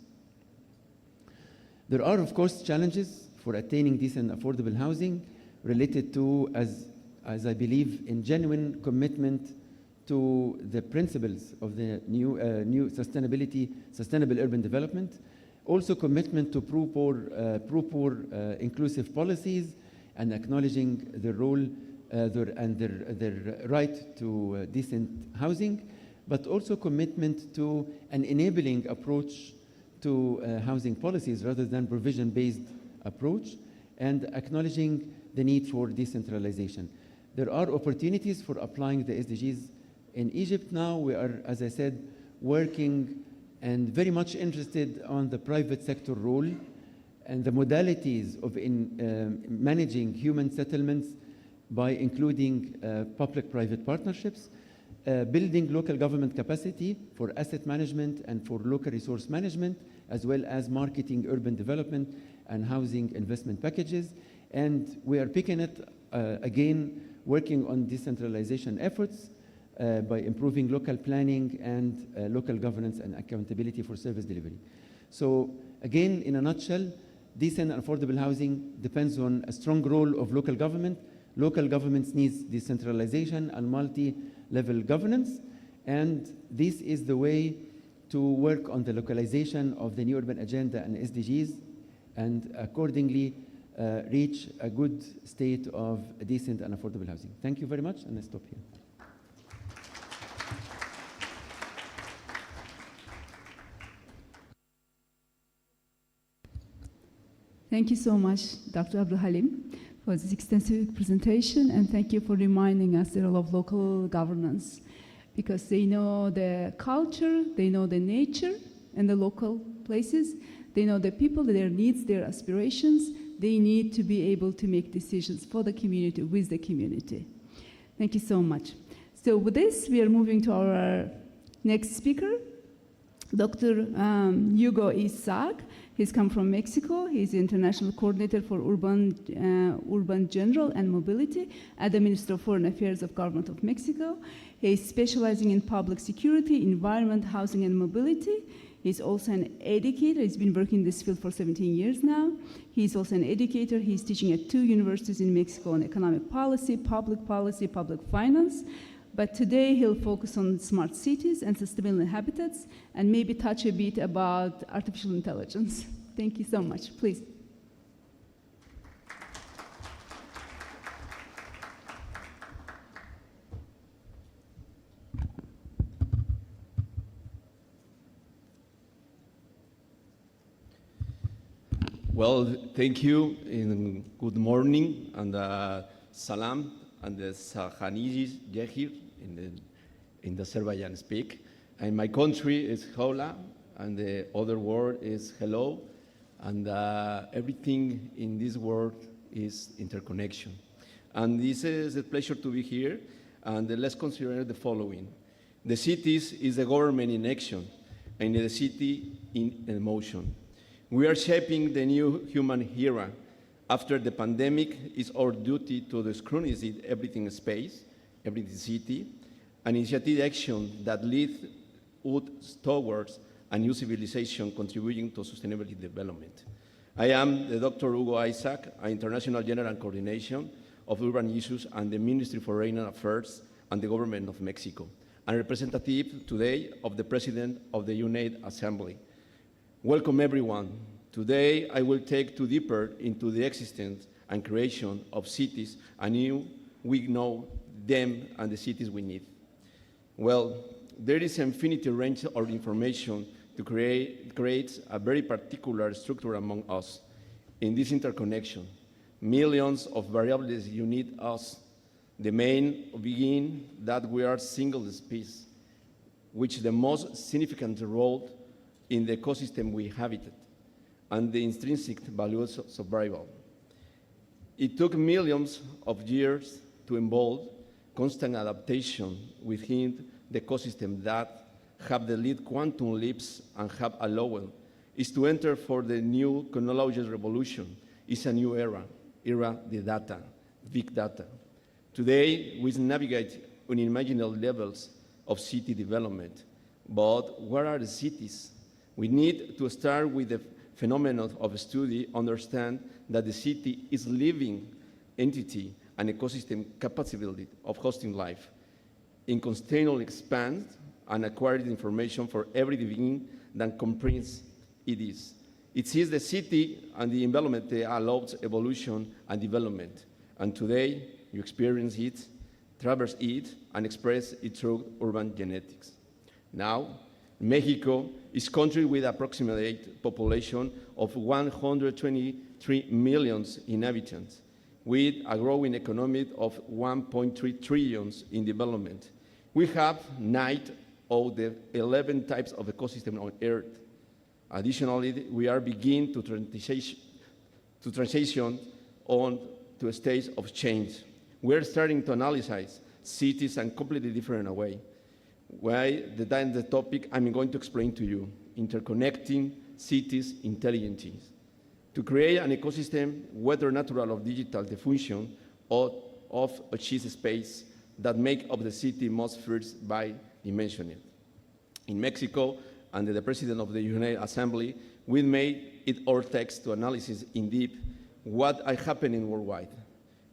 There are, of course, challenges for attaining decent affordable housing related to, as I believe, in genuine commitment to the principles of the new sustainable urban development, also commitment to pro-poor inclusive policies, and acknowledging their role and their right to decent housing, but also commitment to an enabling approach to housing policies rather than provision-based approach, and acknowledging the need for decentralization. There are opportunities for applying the SDGs in Egypt now. We are, as I said, working and very much interested on the private sector role and the modalities of managing human settlements by including public-private partnerships, building local government capacity for asset management and for local resource management, as well as marketing urban development and housing investment packages. And we are picking it again, working on decentralization efforts by improving local planning and local governance and accountability for service delivery. So again, in a nutshell, decent and affordable housing depends on a strong role of local government. Local governments needs decentralization and multi-level governance, and this is the way to work on the localization of the new urban agenda and SDGs, and accordingly reach a good state of decent and affordable housing. Thank you very much, and I stop here.
Thank you so much, Dr. Abdul Halim, for this extensive presentation, and thank you for reminding us the role of local governance, because they know the culture, they know the nature and the local places, they know the people, their needs, their aspirations. They need to be able to make decisions for the community, with the community. Thank you so much. So with this, we are moving to our next speaker, Dr. Hugo Isaac. He's come from Mexico. He's the International Coordinator for Urban General and Mobility at the Ministry of Foreign Affairs of Government of Mexico. He's specializing in public security, environment, housing, and mobility. He's also an educator. He's been working in this field for 17 years now. He's also an educator. He's teaching at 2 universities in Mexico on economic policy, public finance. But today he'll focus on smart cities and sustainable habitats, and maybe touch a bit about artificial intelligence. Thank you so much. Please.
Well, thank you, and good morning, and salam, and the Sahaniji Yehir in the Azerbaijan speak. And my country is Hola, and the other word is hello, and everything in this world is interconnection. And this is a pleasure to be here, and let's consider the following. The cities is the government in action, and the city in motion. We are shaping the new human era. After the pandemic, it's our duty to scrutinize everything space, every city, an initiative action that leads towards a new civilization contributing to sustainable development. I am the Dr. Hugo Isaac, an International General Coordination of Urban Issues and the Ministry for Foreign Affairs and the Government of Mexico, and representative today of the President of the UNAID Assembly. Welcome, everyone. Today, I will take you deeper into the existence and creation of cities, and we know them and the cities we need. Well, there is an infinite range of information to create a very particular structure among us. In this interconnection, millions of variables unite us. The main being that we are single species, which the most significant role in the ecosystem we inhabited and the intrinsic values of survival. It took millions of years to evolve constant adaptation within the ecosystem that have the lead quantum leaps and have allowed is to enter for the new technological revolution. It's a new era the data, big data. Today, we navigate unimaginable levels of city development, but where are the cities? We need to start with the phenomenon of study, understand that the city is living entity and ecosystem capability of hosting life. In continually expand and acquire information for every being that comprehends it is. It is the city and the environment that allows evolution and development. And today, you experience it, traverse it, and express it through urban genetics. Now, Mexico is a country with approximately population of 123 million inhabitants, with a growing economy of 1.3 trillion in development. We have 9 of the 11 types of ecosystem on Earth. Additionally, we are beginning to transition on to a stage of change. We're starting to analyze cities in a completely different way. Why the topic I'm going to explain to you, interconnecting cities intelligently. To create an ecosystem, whether natural or digital, the function of a cheese space that make up the city most first by dimensioning. In Mexico, under the President of the United Assembly, we made it our text to analysis in deep what are happening worldwide.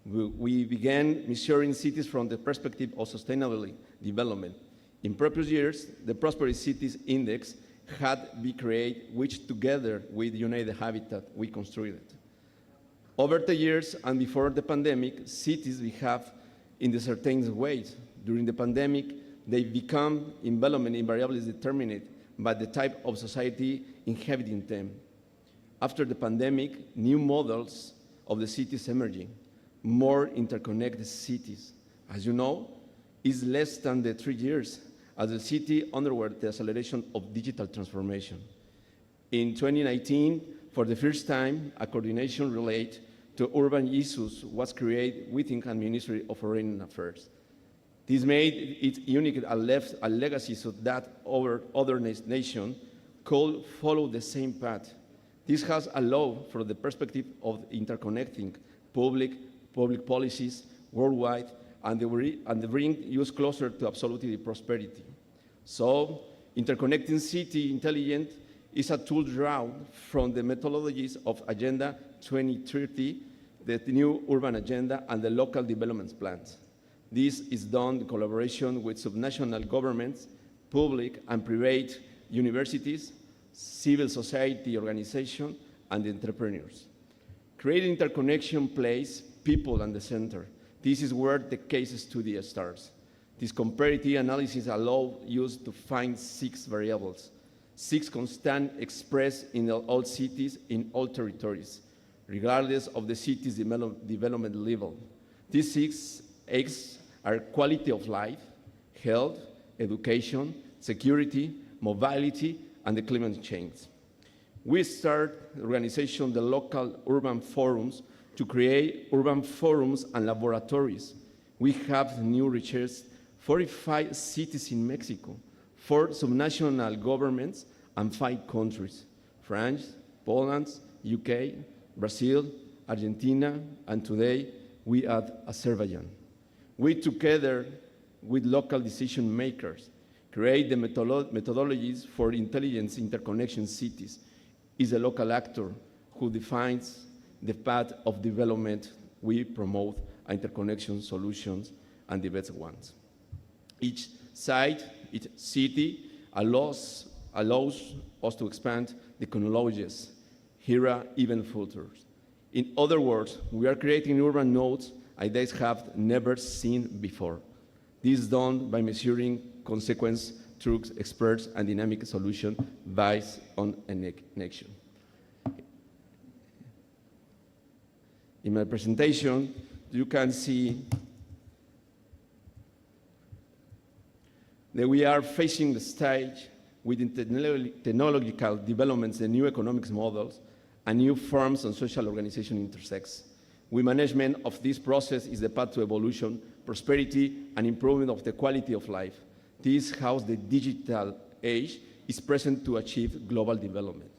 We began measuring cities from the perspective of sustainable development. In previous years, the Prosperous Cities Index had been created, which together with United Habitat, we constructed. Over the years and before the pandemic, cities behave in certain ways. During the pandemic, they become environment invariably determined by the type of society inhabiting them. After the pandemic, new models of the cities emerging, more interconnected cities. As you know, it's less than the 3 years as the city underwent the acceleration of digital transformation. In 2019, for the first time, a coordination related to urban issues was created within the Ministry of Foreign Affairs. This made it unique and left a legacy so that other nations could follow the same path. This has allowed for the perspective of interconnecting public policies worldwide and bring us closer to absolute prosperity. So, interconnecting city intelligence is a tool drawn from the methodologies of Agenda 2030, the new urban agenda, and the local development plans. This is done in collaboration with subnational governments, public and private universities, civil society organizations, and entrepreneurs. Creating interconnection place people at the center. This is where the case study starts. This comparative analysis allows us to find 6 variables, 6 constants expressed in all cities in all territories, regardless of the city's development level. These 6 X are quality of life, health, education, security, mobility, and the climate change. We start the organization, the local urban forums, to create urban forums and laboratories. We have new research, 45 cities in Mexico, 4 subnational governments, and 5 countries, France, Poland, UK, Brazil, Argentina, and today we add Azerbaijan. We, together with local decision makers, create the methodologies for intelligence interconnection cities. Is a local actor who defines the path of development. We promote interconnection solutions and the best ones. Each site, each city allows us to expand the technologies, here even filters. In other words, we are creating urban nodes ideas have never seen before. This is done by measuring consequence through experts and dynamic solution based on a connection. In my presentation, you can see that we are facing the stage with technological developments and new economics models, and new forms and social organization intersects. We management of this process is the path to evolution, prosperity, and improvement of the quality of life. This is how the digital age is present to achieve global development.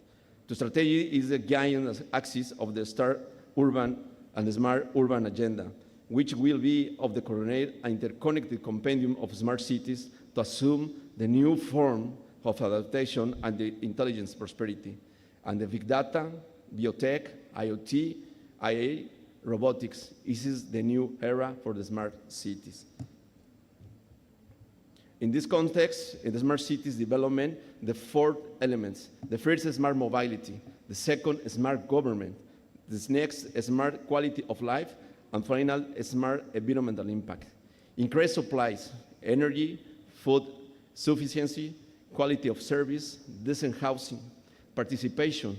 The strategy is the giant axis of the Smart Urban and the Smart Urban Agenda, which will be of the coordinated and interconnected compendium of smart cities to assume the new form of adaptation and the intelligence prosperity. And the big data, biotech, IoT, IA, robotics, this is the new era for the smart cities. In this context, in the smart cities development, the four elements. The first is smart mobility. The second is smart government. This next is smart quality of life. And final, smart environmental impact. Increased supplies, energy, food sufficiency, quality of service, decent housing, participation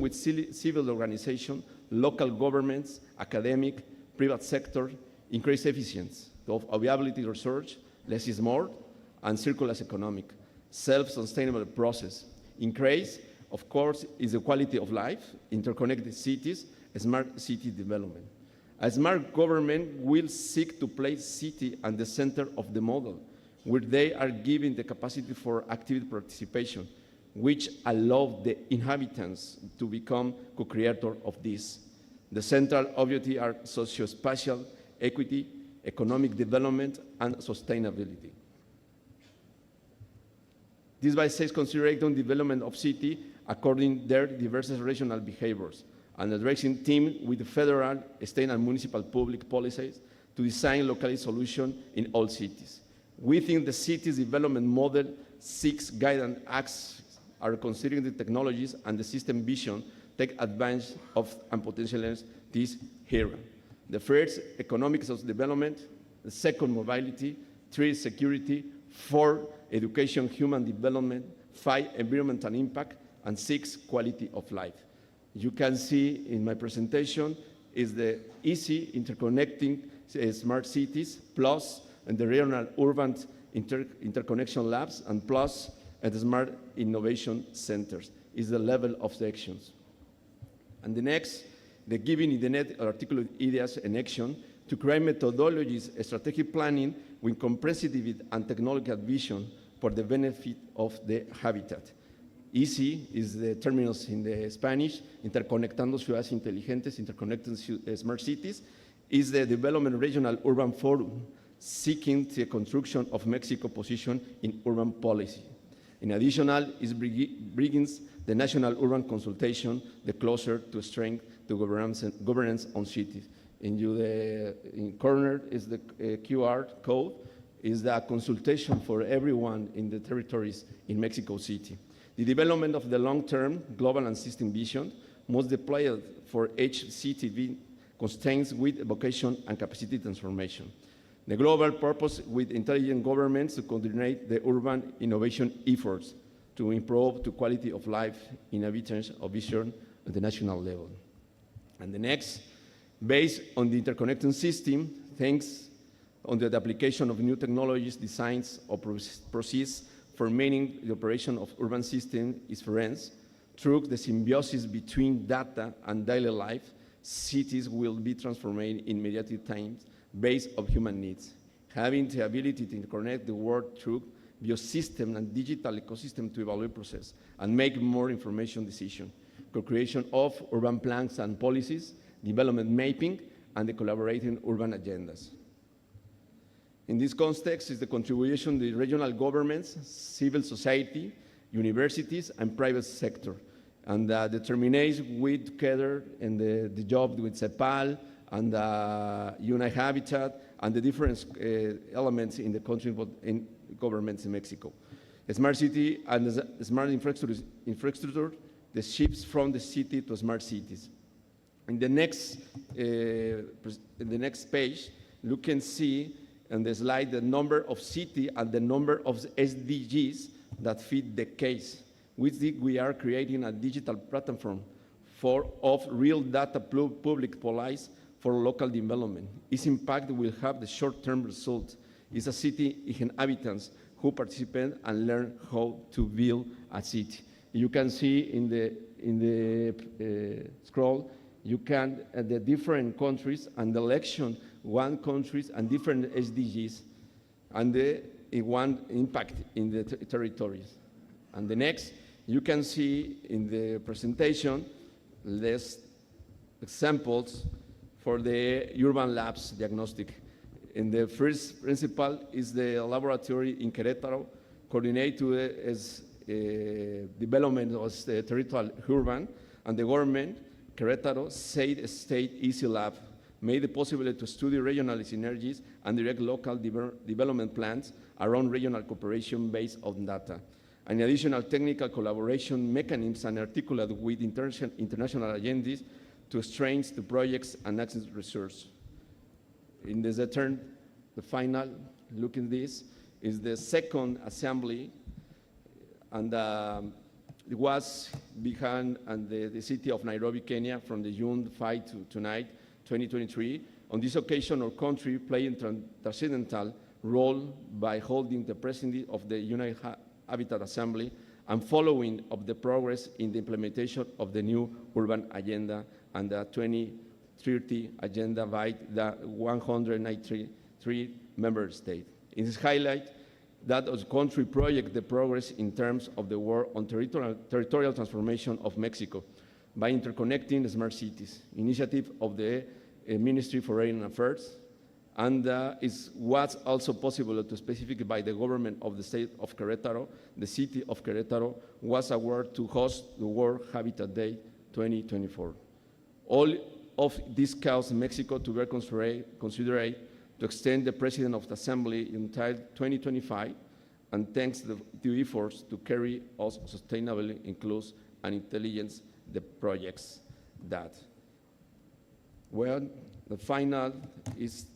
with civil organization, local governments, academic, private sector, increased efficiency of availability research, less is more, and circular economic, self-sustainable process. Increase, of course, is the quality of life, interconnected cities, smart city development. A smart government will seek to place city at the center of the model, where they are given the capacity for active participation, which allow the inhabitants to become co-creator of this. The central objectives are socio-spatial equity, economic development, and sustainability. This by says considering development of city according to their diverse regional behaviors, and addressing team with the federal, state, and municipal public policies to design local solutions in all cities. Within the city's development model, 6 guidance acts are considering the technologies and the system vision take advantage of and potentialize this era. The first, economics of development. The second, mobility. 3, security. 4, education, human development. 5, environmental impact. And 6, quality of life. You can see in my presentation is the easy interconnecting smart cities, plus and the regional urban interconnection labs, and plus and the smart innovation centers is the level of the actions. And the next, the giving in the net articulate ideas and action to create methodologies, strategic planning with comprehensive and technological vision for the benefit of the habitat. EASY is the terminus in the Spanish, Interconectando Ciudades Inteligentes, Interconnecting Smart Cities, is the Development Regional Urban Forum, seeking the construction of Mexico position in urban policy. In addition, it brings the National Urban Consultation, the closer to strength to governance on cities. In corner is the QR code, is the consultation for everyone in the territories in Mexico City. The development of the long-term global and system vision must deploy for each city be constraints with vocation and capacity transformation. The global purpose with intelligent governments to coordinate the urban innovation efforts to improve the quality of life inhabitants of vision at the national level. And the next, based on the interconnecting system, thanks on the application of new technologies, designs, or processes for managing the operation of urban system is friends. Through the symbiosis between data and daily life, cities will be transformed in mediated times based on human needs, having the ability to connect the world through biosystem and digital ecosystem to evaluate process and make more information decision, co-creation of urban plans and policies, development mapping, and the collaborating urban agendas. In this context is the contribution of the regional governments, civil society, universities, and private sector, and determination with together and the job with CEPAL and Unite Habitat and the different elements in the country in governments in Mexico. A smart city and the smart infrastructure, the shifts from the city to smart cities. In the next page, you can see on the slide the number of cities and the number of SDGs that fit the case. With this, we are creating a digital platform of real data public policy for local development. Its impact will have the short-term result. It's a city inhabitants who participate and learn how to build a city. You can see in the scroll, you can the different countries and the election, one countries and different SDGs, and the one impact in the territories. And the next, you can see in the presentation less examples for the urban labs diagnostic. And the first principle is the laboratory in Querétaro, coordinate to development of the territorial urban, and the government, Querétaro, state easy lab, made it possible to study regional synergies and direct local development plans around regional cooperation based on data. And additional technical collaboration mechanisms and articulate with international agendas to strengthen the projects and access resources. In this turn, the final look at this is the second assembly, and it was behind the city of Nairobi, Kenya, from the June 5 to tonight, 2023. On this occasion, our country played a transcendental role by holding the presidency of the United Habitat Assembly and following up the progress in the implementation of the new urban agenda and the 2030 agenda by the 193 member states. In this highlight, that as country project the progress in terms of the work on territorial transformation of Mexico by interconnecting smart cities, initiative of the Ministry for Foreign Affairs, and it was also possible to specify by the government of the state of Querétaro. The city of Querétaro was awarded to host the World Habitat Day 2024. All of this caused Mexico to be considered to extend the president of the assembly until 2025, and thanks to the efforts to carry us sustainably, inclusive, and intelligence the projects that. Well, the final is,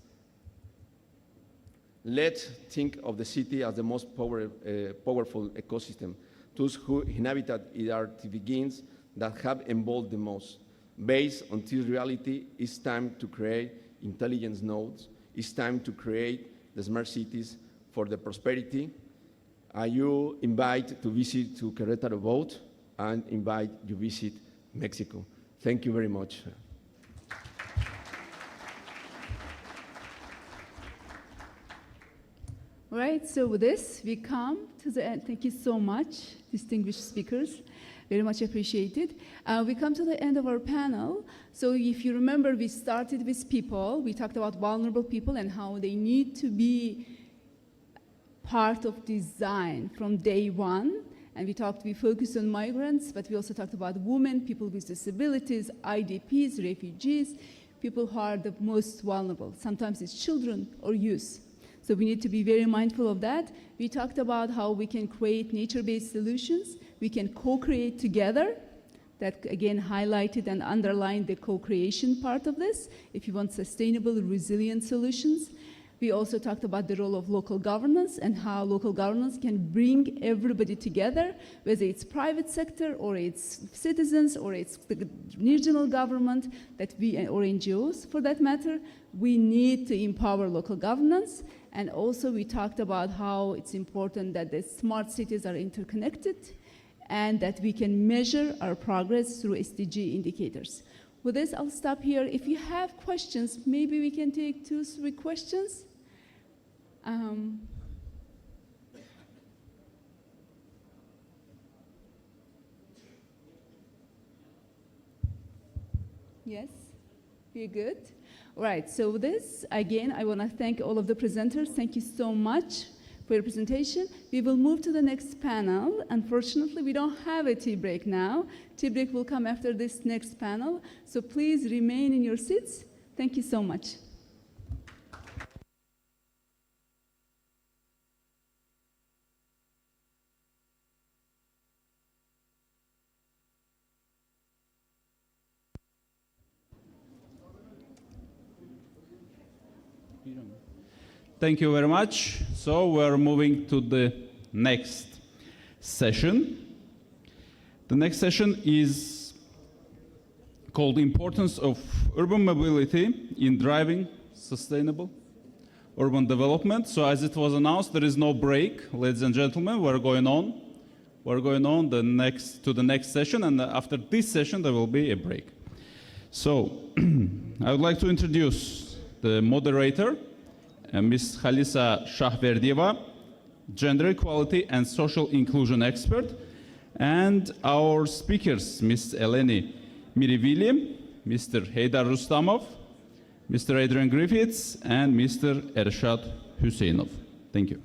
let's think of the city as the most powerful ecosystem. Those who inhabit it are the beings that have evolved the most. Based on this reality, it's time to create intelligence nodes. It's time to create the smart cities for the prosperity. You invite to visit to Querétaro boat and invite you visit Mexico. Thank you very much.
All right, so with this, we come to the end. Thank you so much, distinguished speakers. Very much appreciated. We come to the end of our panel. So if you remember, we started with people. We talked about vulnerable people and how they need to be part of design from day one. And we focused on migrants, but we also talked about women, people with disabilities, IDPs, refugees, people who are the most vulnerable. Sometimes it's children or youth. So we need to be very mindful of that. We talked about how we can create nature-based solutions. We can co-create together. That again highlighted and underlined the co-creation part of this, if you want sustainable, resilient solutions. We also talked about the role of local governance and how local governance can bring everybody together, whether it's private sector or it's citizens or it's the regional government or NGOs for that matter. We need to empower local governance. And also we talked about how it's important that the smart cities are interconnected and that we can measure our progress through SDG indicators. With this, I'll stop here. If you have questions, maybe we can take 2-3 questions. Yes, we're good. All right, so with this, again, I want to thank all of the presenters. Thank you so much for your presentation. We will move to the next panel. Unfortunately, we don't have a tea break now. Tea break will come after this next panel. So please remain in your seats. Thank you so much.
Thank you very much. So we're moving to the next session. The next session is called Importance of Urban Mobility in Driving Sustainable urban development. So as it was announced, there is no break, ladies and gentlemen. We're going on. We're going on to the next session, and after this session, there will be a break. So I would like to introduce the moderator, Ms. Khalisa Shahverdieva, gender equality and social inclusion expert, and our speakers, Ms. Eleni Mirivili, Mr. Heydar Rustamov, Mr. Adrian Griffiths, and Mr. Ershad Hüseyinov. Thank you.